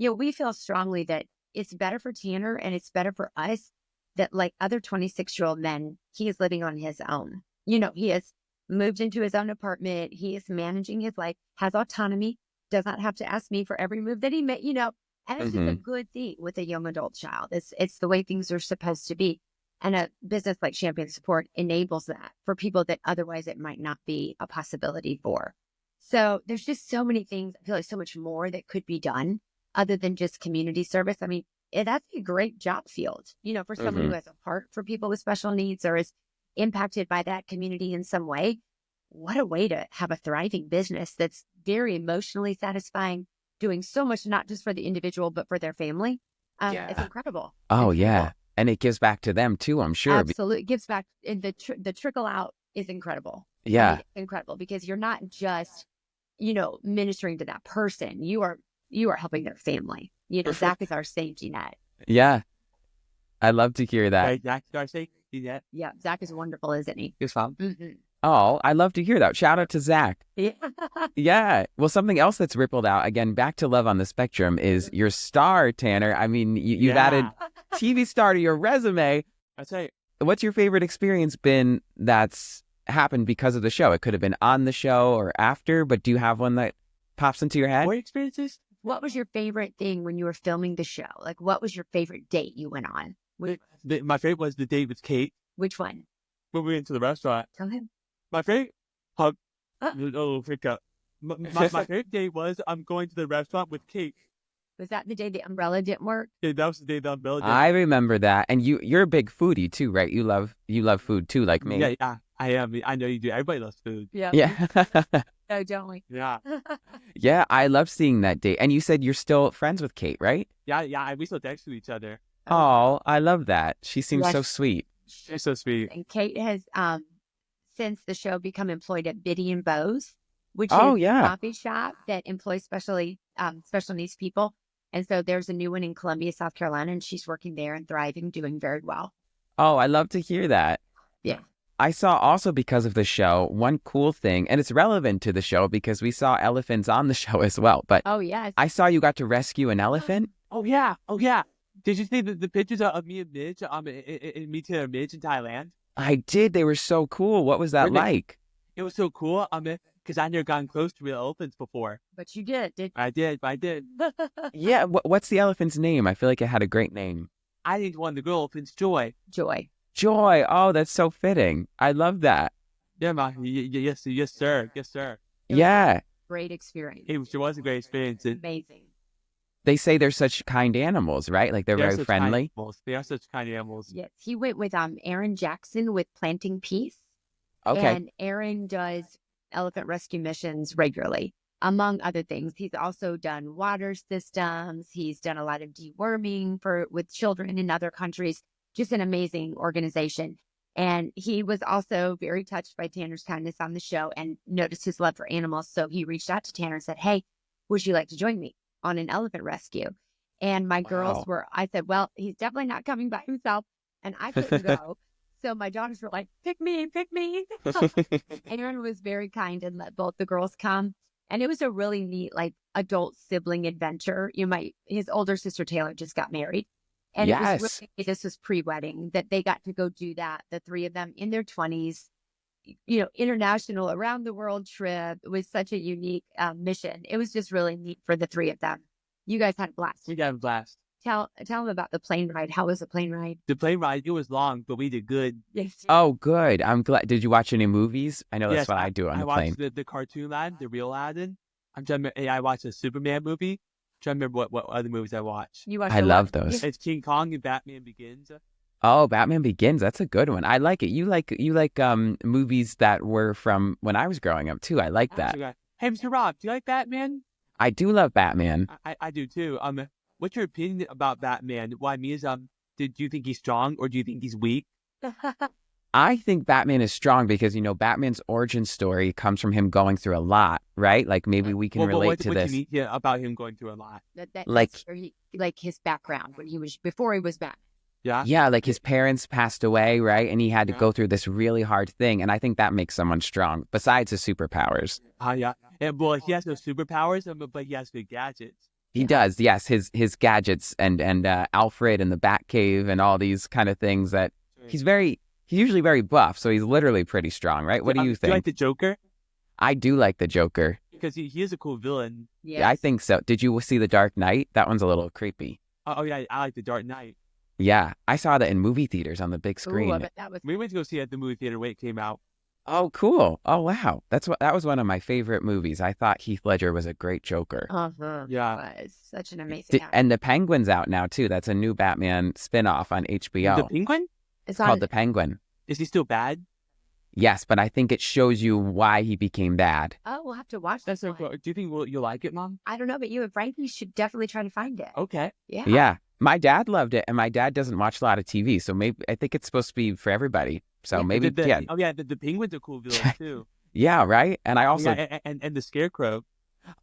We feel strongly that it's better for Tanner and it's better for us that like other 26-year-old men, he is living on his own. He has moved into his own apartment. He is managing his life, has autonomy, does not have to ask me for every move that he made, and it's just a good thing with a young adult child. It's the way things are supposed to be. And a business like Champion Support enables that for people that otherwise it might not be a possibility for. So there's just so many things. I feel like so much more that could be done other than just community service. I mean, that's a great job field, for someone who has a heart for people with special needs or is impacted by that community in some way. What a way to have a thriving business that's very emotionally satisfying, doing so much, not just for the individual, but for their family. It's incredible. Oh, yeah. And it gives back to them too, I'm sure. Absolutely. It gives back. And the trickle out is incredible. Yeah. I mean, it's incredible because you're not just, ministering to that person. You are helping their family. Zach is our safety net. Yeah. I love to hear that. Right, Zach, Darcy? See that? Yeah. Zach is wonderful, isn't he? Yes, Mom. Mm-hmm. Oh, I love to hear that. Shout out to Zach. Yeah. Yeah. Well, something else that's rippled out, again, back to Love on the Spectrum, is your star, Tanner. I mean, you've added TV star to your resume. I say, what's your favorite experience been that's happened because of the show? It could have been on the show or after, but do you have one that pops into your head? What experiences? What was your favorite thing when you were filming the show? Like, what was your favorite date you went on? My favorite was the date with Kate. Which one? When we went to the restaurant. Tell him. My favorite hug. Oh, freak out. My favorite day was I'm going to the restaurant with Kate. Was that the day the umbrella didn't work? Yeah, that was the day the umbrella didn't I remember that. And you're a big foodie too, right? You love food too, like me. Yeah, I am. I know you do. Everybody loves food. Yeah. Yeah. Oh, don't we? Yeah. Yeah, I love seeing that date. And you said you're still friends with Kate, right? Yeah. We still text to each other. Oh, I love that. She seems so sweet. She's so sweet. And Kate has, since the show, become employed at Biddy and Bo's, which Oh, is yeah. a coffee shop that employs special needs people. And so there's a new one in Columbia, South Carolina, and she's working there and thriving, doing very well. Oh, I love to hear that. Yeah. I saw also because of the show, one cool thing, and it's relevant to the show because we saw elephants on the show as well. But Oh, yes. I saw you got to rescue an elephant. Oh, yeah. Did you see the pictures of me and Midge, and me to Midge in Thailand? I did. They were so cool. What was that Were they? like? It was so cool. Because I never gotten close to real elephants before. But you did. I did. Yeah. What's the elephant's name? I feel like it had a great name. I think one of the girl elephants, Joy. Joy. Joy. Oh, that's so fitting. I love that. Yeah, ma. Yes, sir. Yeah. Great experience. It was a great experience. Amazing. They say they're such kind animals, right? Like they're They are very such friendly. kind animals. They are such kind animals. Yes. He went with Aaron Jackson with Planting Peace. Okay. And Aaron does elephant rescue missions regularly, among other things. He's also done water systems. He's done a lot of deworming with children in other countries. Just an amazing organization. And he was also very touched by Tanner's kindness on the show and noticed his love for animals. So he reached out to Tanner and said, "Hey, would you like to join me on an elephant rescue?" And my girls I said, well, he's definitely not coming by himself. And I couldn't go. So my daughters were like, pick me. Aaron was very kind and let both the girls come. And it was a really neat, like, adult sibling adventure. His older sister Taylor just got married. And it was really, this was pre-wedding, that they got to go do that, the three of them in their 20s, international, around the world trip. It was such a unique mission. It was just really neat for the three of them. You guys had a blast. We got a blast. Tell them about the plane ride. How was the plane ride? The plane ride, it was long, but we did good. Yes. Oh, good. I'm glad. Did you watch any movies? I know that's what I do on the plane. I watched the cartoon Aladdin, the real Aladdin. I watched a Superman movie. I'm trying to remember what other movies I watched. I love those. It's King Kong and Batman Begins. Oh, Batman Begins. That's a good one. I like it. You like movies that were from when I was growing up too. I like that. Hey, Mr. Rob, do you like Batman? I do love Batman. I do too. What's your opinion about Batman? What I mean is, do you think he's strong or do you think he's weak? I think Batman is strong because, Batman's origin story comes from him going through a lot, right? Like maybe we can relate to this. What do you mean about him going through a lot? Like his background before he was Batman. Yeah. Yeah, like his parents passed away, right? And he had to go through this really hard thing. And I think that makes someone strong, besides his superpowers. Yeah. Well, he has no superpowers, but he has good gadgets. He does, yes. His gadgets and Alfred and the Batcave and all these kind of things that he's usually very buff, so he's literally pretty strong, right? What do you think? Do you like the Joker? I do like the Joker. Because he is a cool villain. Yes. Yeah, I think so. Did you see The Dark Knight? That one's a little creepy. Oh yeah, I like The Dark Knight. Yeah, I saw that in movie theaters on the big screen. Ooh, that was... We went to go see it at the movie theater when it came out. Oh, cool. Oh, wow. That was one of my favorite movies. I thought Heath Ledger was a great Joker. Yeah. It was such an amazing actor. And The Penguin's out now, too. That's a new Batman spinoff on HBO. The Penguin? It's called The Penguin. Is he still bad? Yes, but I think it shows you why he became bad. Oh, we'll have to watch that. So cool. Do you think you'll like it, Mom? I don't know, but you and Frankie should definitely try to find it. Okay. Yeah. Yeah. My dad loved it, and my dad doesn't watch a lot of TV, so maybe I think it's supposed to be for everybody. So maybe, yeah. Oh, yeah, the Penguin's a cool villain, too. Yeah, right? And I also... and the Scarecrow.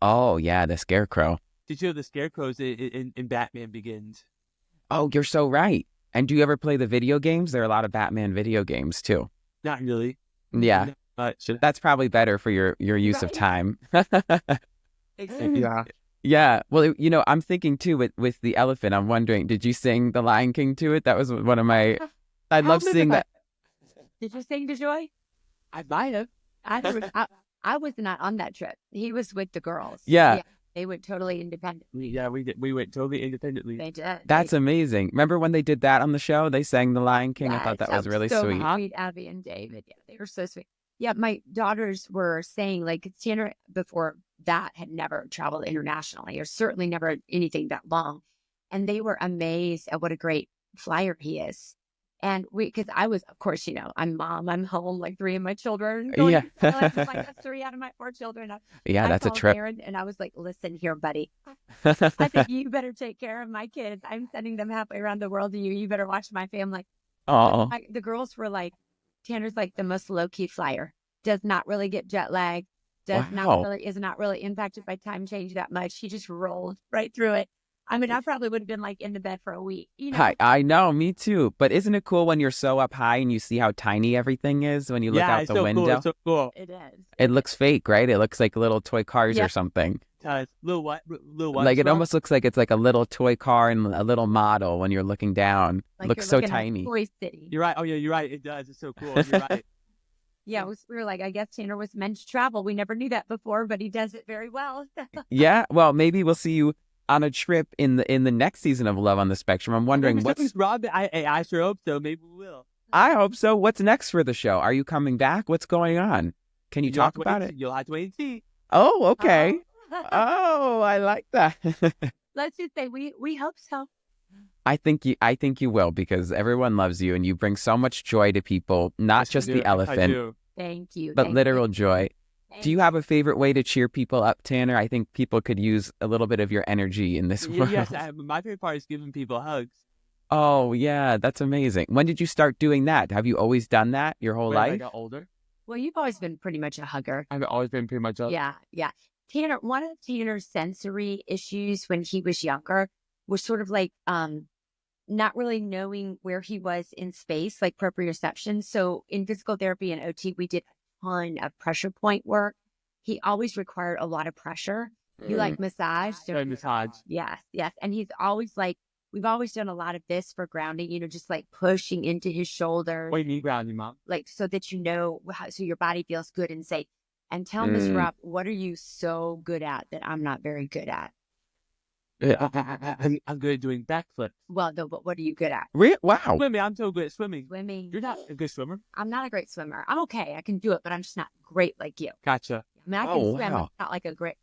Oh, yeah, the Scarecrow. Did you know the Scarecrow's in Batman Begins? Oh, you're so right. And do you ever play the video games? There are a lot of Batman video games, too. Not really. Yeah. That's probably better for your use of time. Yeah. Yeah. Well, I'm thinking, too, with the elephant, I'm wondering, did you sing The Lion King to it? That was one of my I love seeing that. Did you sing to Joy? I might have. I was not on that trip. He was with the girls. Yeah. They went totally independently. Yeah, we did. We went totally independently. They did. That's amazing. Remember when they did that on the show? They sang The Lion King. I thought that was really so sweet. Sweet, Abby and David. Yeah, they were so sweet. Yeah, my daughters were saying, like, Tanner before that had never traveled internationally, or certainly never anything that long. And they were amazed at what a great flyer he is. And because I was, of course, I'm mom, I'm home, like 3 of my children. Yeah. Like, that's 3 out of my 4 children. Yeah, that's a trip. Aaron, and I was like, listen here, buddy. I think you better take care of my kids. I'm sending them halfway around the world to you. You better watch my family. Oh. The girls were like, Tanner's like the most low-key flyer. Does not really get jet lag. Is not really impacted by time change that much. He just rolled right through it. I mean, I probably would have been like in the bed for a week. I know, me too. But isn't it cool when you're so up high and you see how tiny everything is when you look out the window? Cool. It's so cool. It is. It looks fake, right? It looks like little toy cars or something. Little what? Like it almost looks like it's like a little toy car and a little model when you're looking down. Like looks so tiny. Toy City. You're right. Oh yeah, you're right. It does. It's so cool. You're right. Yeah, we were like, I guess Tanner was meant to travel. We never knew that before, but he does it very well. Yeah, well, maybe we'll see you on a trip in the next season of Love on the Spectrum. I'm wondering Rob. I sure hope so. Maybe we will. I hope so. What's next for the show? Are you coming back? What's going on? Can you talk about it? You'll have to wait and see. Oh, okay. Oh, I like that. Let's just say we hope so. I think you will, because everyone loves you and you bring so much joy to people, not just the elephant. Thank you. But literal joy. Do you have a favorite way to cheer people up, Tanner? I think people could use a little bit of your energy in this world. Yes, my favorite part is giving people hugs. Oh, yeah, that's amazing. When did you start doing that? Have you always done that your whole life? When I got older. Well, you've always been pretty much a hugger. I've always been pretty much a Yeah. Tanner, one of Tanner's sensory issues when he was younger was sort of like not really knowing where he was in space, like proprioception. So in physical therapy and OT, we did a ton of pressure point work. He always required a lot of pressure. You like massage? Massage. Yes. And he's always like, we've always done a lot of this for grounding, just like pushing into his shoulders. What do you mean grounding, Mom? Like so that so your body feels good and safe. And tell Mr. Rob, what are you so good at that I'm not very good at? I'm good at doing backflips. Well, no, but what are you good at? Wow. Swimming. I'm so good at swimming. Swimming. You're not a good swimmer. I'm not a great swimmer. I'm okay. I can do it, but I'm just not great like you. Gotcha. I mean, I can swim. I'm not like a great.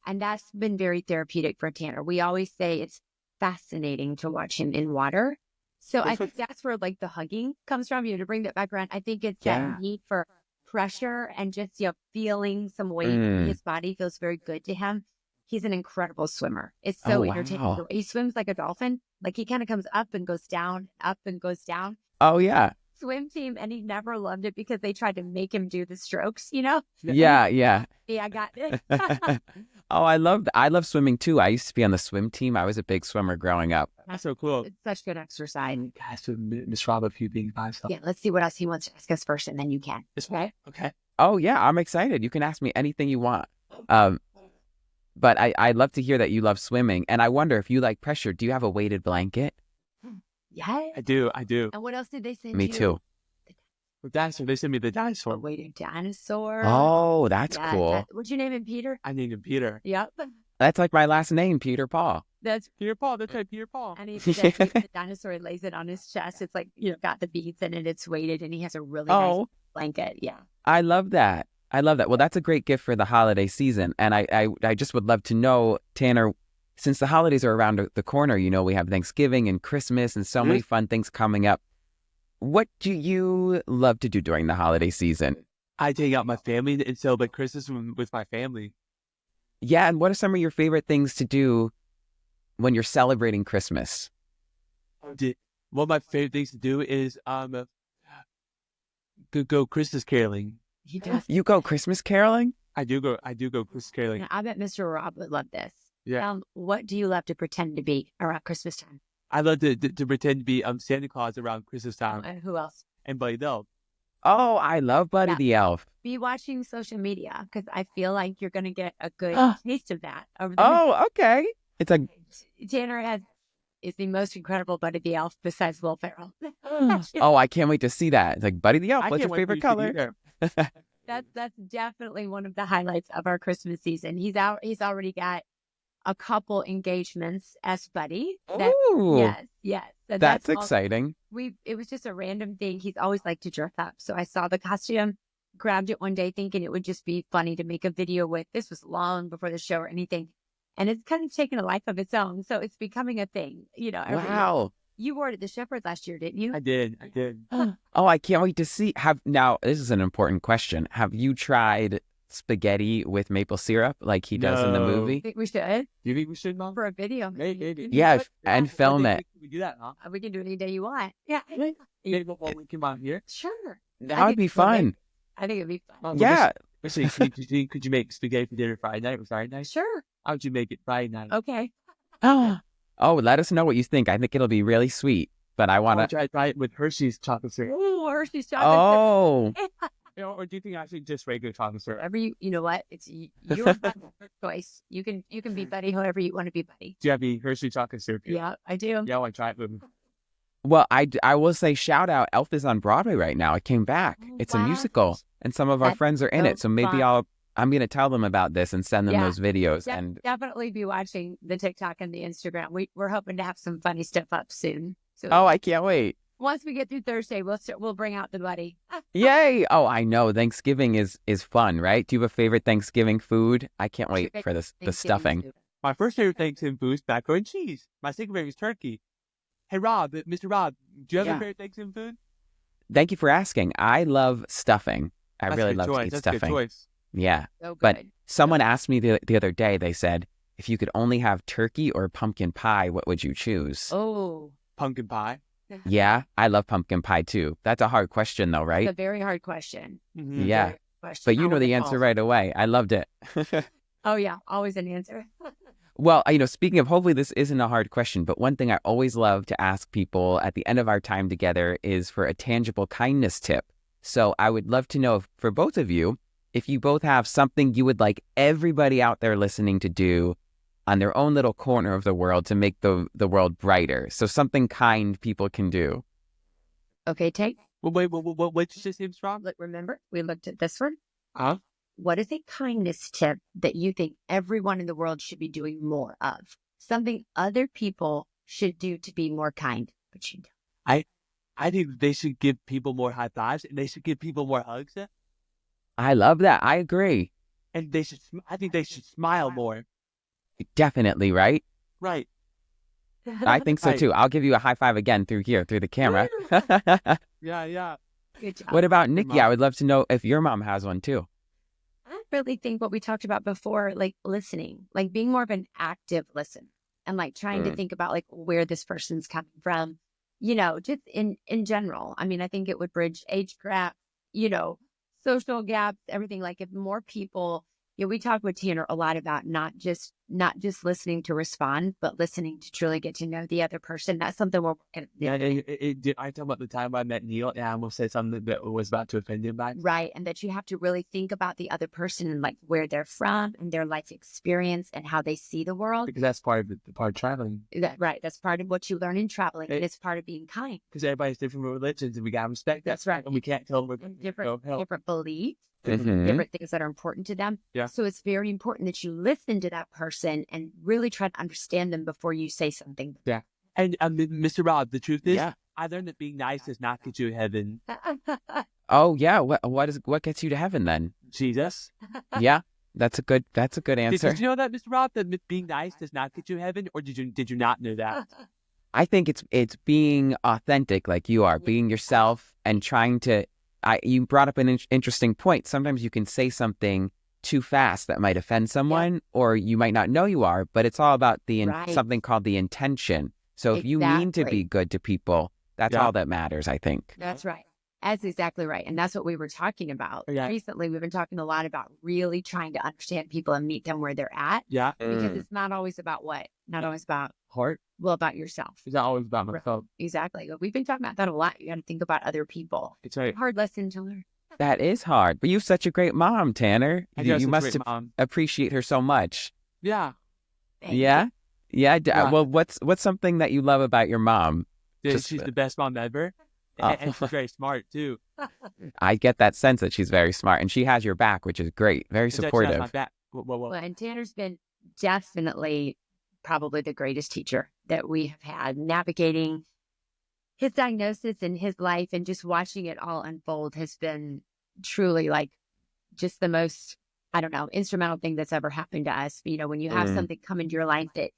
And that's been very therapeutic for Tanner. We always say it's fascinating to watch him in water. So I think that's where like the hugging comes from. To bring that background, I think it's that need for pressure and just feeling some weight in his body feels very good to him. He's an incredible swimmer. It's so entertaining. Wow. He swims like a dolphin. Like he kind of comes up and goes down, up and goes down. Oh, yeah. Swim team, and he never loved it because they tried to make him do the strokes, Yeah. Yeah, I got it. Oh, I love swimming too. I used to be on the swim team. I was a big swimmer growing up. That's so cool. It's such good exercise. Guys, so Miss Rob, a few being by himself. Yeah, let's see what else he wants to ask us first, and then you can. Okay. Oh, yeah, I'm excited. You can ask me anything you want. But I'd love to hear that you love swimming. And I wonder if you like pressure, do you have a weighted blanket? Yeah. I do. And what else did they send you? Me too. The dinosaur. They sent me the dinosaur. A weighted dinosaur. Oh, that's cool. What'd you name him, Peter? I named him Peter. Yep. That's like my last name, Peterpaul. That's Peterpaul. That's right, Peterpaul. And the dinosaur, he lays it on his chest. It's like, got the beads in it. It's weighted, and he has a really nice blanket. Yeah. I love that. Well, that's a great gift for the holiday season. And I just would love to know, Tanner, since the holidays are around the corner, we have Thanksgiving and Christmas and so many fun things coming up. What do you love to do during the holiday season? I take out my family and celebrate Christmas with my family. Yeah, and what are some of your favorite things to do when you're celebrating Christmas? One of my favorite things to do is go Christmas caroling. He does. You go Christmas caroling? I do go Christmas caroling. I bet Mr. Rob would love this. Yeah. What do you love to pretend to be around Christmas time? I love to pretend to be Santa Claus around Christmas time. And who else? And Buddy the Elf. Oh, I love Buddy the Elf. Be watching social media because I feel like you're going to get a good taste of that. Okay. It's like Tanner has is the most incredible Buddy the Elf besides Will Ferrell. Oh, I can't wait to see that. It's like, Buddy the Elf, I what's can't your wait for favorite you to color? get there. That's definitely one of the highlights of our Christmas season. He's already got a couple engagements as Buddy. Ooh, Yes. So that's all- exciting. It was just a random thing. He's always liked to dress up. So I saw the costume, grabbed it one day thinking it would just be funny to make a video with. This was long before the show or anything. And it's kind of taken a life of its own. So it's becoming a thing, every year. Wow. You wore it at the Shepherd last year, didn't you? I did. Oh, I can't wait to see. Now, this is an important question. Have you tried spaghetti with maple syrup like he does in the No. I movie? think we should Do you think we should, Mom? for a video. Maybe. Yeah, and film it. We do that, huh? We can do it any day you want. Yeah. Maybe before we come out here. Sure. That would be fun. I think it'd be fun. Mom, Yeah. Listen, could you make spaghetti for dinner Friday night or Saturday night? Sure. How would you make it Friday night? Okay. Oh, let us know what you think. I think it'll be really sweet. But I want to. try it with Hershey's chocolate syrup. Ooh, Hershey's chocolate. Oh, Or do you think I should just regular chocolate syrup? Whatever you know what? It's your choice. You can be Buddy however you want to be Buddy. Do you have any Hershey chocolate syrup? Here? Yeah, I do. Yeah, I want to try it with me. well, I will say shout out. Elf is on Broadway right now. It came back. Oh, It's a wow. musical, and some of our That's friends are in so it. So maybe fun. I'm going to tell them about this and send them Yeah. those videos. And Definitely be watching the TikTok and the Instagram. We're hoping to have some funny stuff up soon. So oh, I can't wait. once we get through Thursday, we'll bring out the Buddy. Yay! Oh, I know. Thanksgiving is fun, right? Do you have a favorite Thanksgiving food? I can't What's your wait favorite for the Thanksgiving stuffing. food? My first favorite Thanksgiving food is macaroni and cheese. My second favorite is turkey. Hey, Mr. Rob, do you have Yeah. a favorite Thanksgiving food? Thank you for asking. I love stuffing. I That's really a good love choice. to eat That's a good stuffing. choice. Yeah. So good. But someone asked me the other day, they said, if you could only have turkey or pumpkin pie, what would you choose? Oh, Pumpkin pie. Yeah, I love pumpkin pie too. That's a hard question though, it's right? a very hard question. Mhm. Yeah. Very hard question. But you know the would answer also- right away. I loved it. Oh yeah, always an answer. Well, speaking of, hopefully this isn't a hard question, but one thing I always love to ask people at the end of our time together is for a tangible kindness tip. So I would love to know for both of you, if you both have something you would like everybody out there listening to do on their own little corner of the world to make the world brighter. So something kind people can do. Okay, take. Wait, what's your name's Rob? Look, remember we looked at this one. Huh? What is a kindness tip that you think everyone in the world should be doing more of? Something other people should do to be more kind, but you don't. I think they should give people more high fives and they should give people more hugs. I love that. I agree. And I think they should smile more. Definitely, right? Right. I think so Right. too. I'll give you a high five again through the camera. Yeah. Good job. What about Your Nicci? I mom. would love to know if your mom has one too. I really think what we talked about before, like listening, like being more of an active listener and like trying to think about like where this person's coming from, just in general. I mean, I think it would bridge age gap, social gaps, everything. Like if more people, we talk with Tanner a lot about not just listening to respond, but listening to truly get to know the other person. That's something we're working Yeah, I talk about the time I met Neil and I almost said something that was about to offend him by. right. And that you have to really think about the other person and like where they're from and their life experience and how they see the world. Because that's part of the part of traveling. Right. That's part of what you learn in traveling. And it's part of being kind. Because everybody's different religions and we gotta respect that. That's right. And we can't tell them And we're different beliefs, Mhm. different things that are important to them. Yeah. So it's very important that you listen to that person and really try to understand them before you say something. And Mr. Rob, the truth is, Yeah. I learned that being nice does not get you to heaven. Oh yeah. What gets you to heaven then? Jesus. Yeah, that's a good answer. Did you know that, Mr. Rob, that being nice does not get you to heaven? Or did you not know that? I think it's being authentic, like you are, being yourself, and trying to. You brought up an interesting point. Sometimes you can say something too fast that might offend someone, or you might not know you are. But it's all about Right. something called the intention. So if you mean to Exactly. be good to people, that's Yeah. all that matters, I think. That's right. That's exactly right. And that's what we were talking about. Yeah. Recently, we've been talking a lot about really trying to understand people and meet them where they're at. Yeah. Because it's not always about what? Not always about, Heart about yourself. is not always about Right. myself. Exactly. We've been talking about that a lot. You got to think about other people. It's right. Hard lesson to learn. That is hard. But you're such a great mom, Tanner. I You know, such a must great mom. appreciate her so much. Yeah. Thank Yeah? you. Yeah. Yeah. Well, what's something that you love about your mom? She's the best mom ever. And she's very smart, too. I get that sense that she's very smart, and she has your back, which is great. Very She has my supportive. back. Whoa. Well, and Tanner's been definitely probably the greatest teacher that we have had, navigating his diagnosis and his life, and just watching it all unfold has been truly like just the most, I don't know, instrumental thing that's ever happened to us. You know, when you have something come into your life that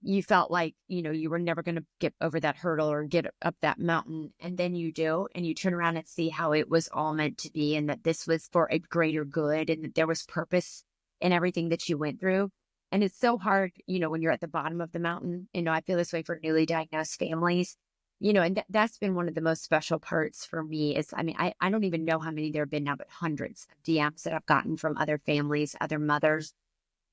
you felt like, you know, you were never going to get over that hurdle or get up that mountain, and then you do, and you turn around and see how it was all meant to be, and that this was for a greater good, and that there was purpose in everything that you went through. And it's so hard, you know, when you're at the bottom of the mountain. You know, I feel this way for newly diagnosed families, you know, and that's been one of the most special parts for me is, I mean, I don't even know how many there have been now, but hundreds of DMs that I've gotten from other families, other mothers,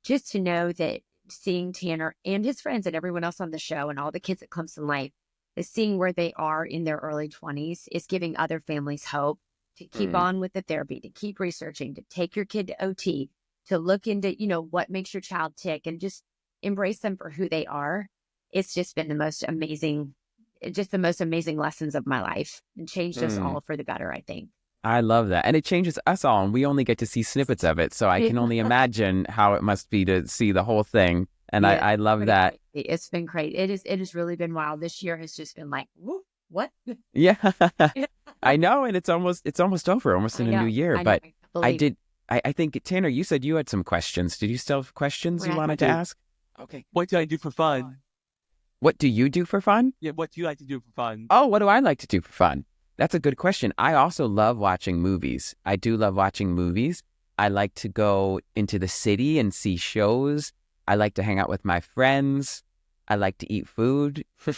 just to know that seeing Tanner and his friends and everyone else on the show and all the kids at Clemson Life is seeing where they are in their early 20s is giving other families hope to keep on with the therapy, to keep researching, to take your kid to OT, to look into, you know, what makes your child tick and just embrace them for who they are. It's just been the most amazing lessons of my life, and changed us all for the better, I think. I love that. And it changes us all, and we only get to see snippets of it. So I can only imagine how it must be to see the whole thing. And Yeah, I love that. Crazy. It's been great. It has really been wild. This year has just been like, whoa, what? Yeah. I know. And it's almost over, almost in a new year. But I think, Tanner, you said you had some questions. Did you still have questions you wanted to ask? Okay. What do I do for fun? What do you do for fun? Yeah, what do you like to do for fun? Oh, what do I like to do for fun? That's a good question. I also love watching movies. I do love watching movies. I like to go into the city and see shows. I like to hang out with my friends. I like to eat food. So,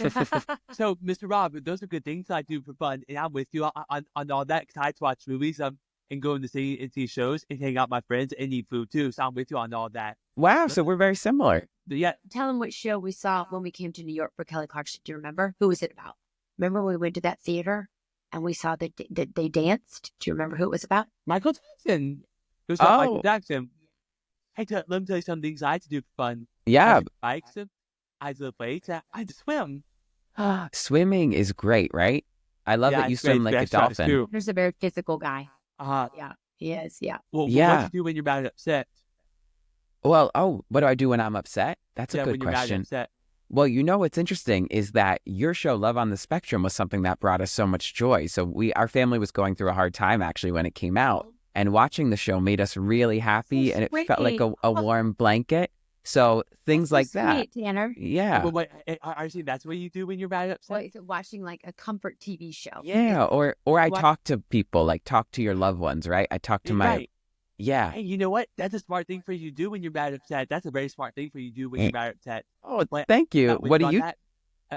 Mr. Rob, those are good things I do for fun, and I'm with you on all that, because I like to watch movies and go in the city and see shows and hang out with my friends and eat food, too. So I'm with you on all that. Wow, so we're very similar. Yeah. Tell them what show we saw when we came to New York for Kelly Clarkson. Do you remember? Who was it about? Remember when we went to that theater and we saw that they danced? Do you remember who it was about? Michael Jackson. It was about Michael Jackson. Hey, let me tell you some things I like to do for fun. Yeah. I ride bikes, I lift weights, I like to swim. Swimming is great, right? I love that you swim like a dolphin. There's a very physical guy. Yeah, he is. Yeah. Well, what do you do when you're mad and upset? Well, what do I do when I'm upset? That's a good when you're question. mad and upset. Well, you know what's interesting is that your show, Love on the Spectrum, was something that brought us so much joy. So our family was going through a hard time actually when it came out, and watching the show made us really happy, and it felt like a warm blanket. So things like that. Sweet, Tanner. Yeah. But wait, are you saying that's what you do when you're mad and upset? Well, it's watching like a comfort TV show. Yeah, or I talk to people, like talk to your loved ones, right? I talk to my Yeah. Hey, you know what? That's a smart thing for you to do when you're mad and upset. That's a very smart thing for you to do when you're mad and upset. Oh, thank you. What do you?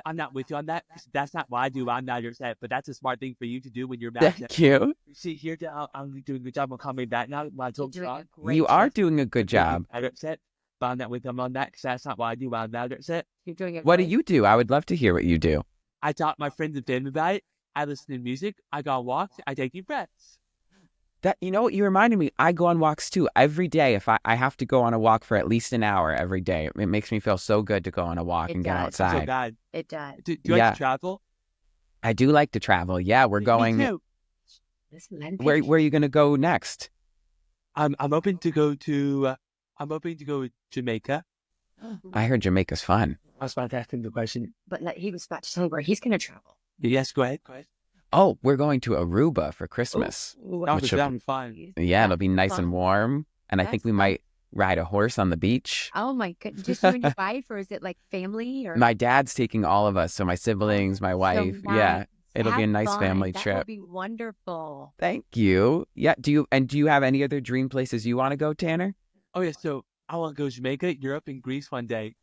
I'm not with you on that. That's not what I do. I'm not upset, but that's a smart thing for you to do when you're mad. Thank you. See, here, I'm doing a good job on coming back now. You are doing a good job. I'm upset, but I'm not with them on that, because that's not what I do when I'm mad upset. You're doing it. What do you do? I would love to hear what you do. I talk to my friends and family about it. I listen to music. I go on walks. I take deep breaths. That, you know what, you reminded me, I go on walks too. Every day, if I have to go on a walk for at least an hour every day. It makes me feel so good to go on a walk and get outside. So God. It does. Do you like to travel? I do like to travel. Yeah, we're going. Me too. Where are you going to go next? I'm hoping to go to Jamaica. I heard Jamaica's fun. I was about to ask him the question. But he was about to tell me where he's going to travel. Yes, go ahead. Oh, we're going to Aruba for Christmas. That would be fun. Yeah, it'll be nice and warm. And I think we might ride a horse on the beach. Oh my goodness. Just you and your wife, or is it like family? Or my dad's taking all of us. So my siblings, my wife. So nice. Yeah. It'll be a nice fun. family trip. That would be wonderful. Thank you. Yeah. Do you have any other dream places you want to go, Tanner? Oh, yeah. So I want to go to Jamaica, Europe, and Greece one day.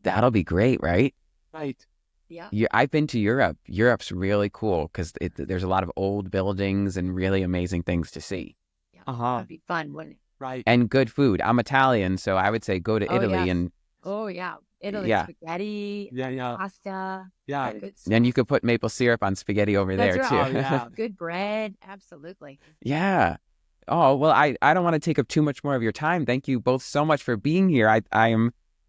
That'll be great, right? Right. Yeah. I've been to Europe. Europe's really cool because there's a lot of old buildings and really amazing things to see. Yeah. That'd be fun, wouldn't it? Right. And good food. I'm Italian, so I would say go to Italy and. Oh yeah, Italy, spaghetti. Yeah. Pasta. Yeah. And you could put maple syrup on spaghetti over there too. Oh, yeah. Good bread. Absolutely. Yeah. Oh, well, I don't want to take up too much more of your time. Thank you both so much for being here.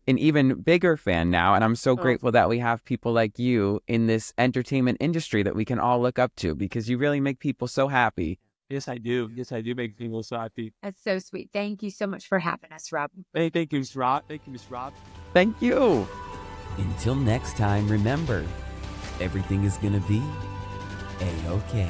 an even bigger fan now. And I'm so grateful that we have people like you in this entertainment industry that we can all look up to, because you really make people so happy. Yes, I do. Yes, I do make people so happy. That's so sweet. Thank you so much for having us, Rob. Hey, thank you, Mr. Rob. Thank you, Mr. Rob. Thank you. Until next time, remember, everything is going to be A-OK.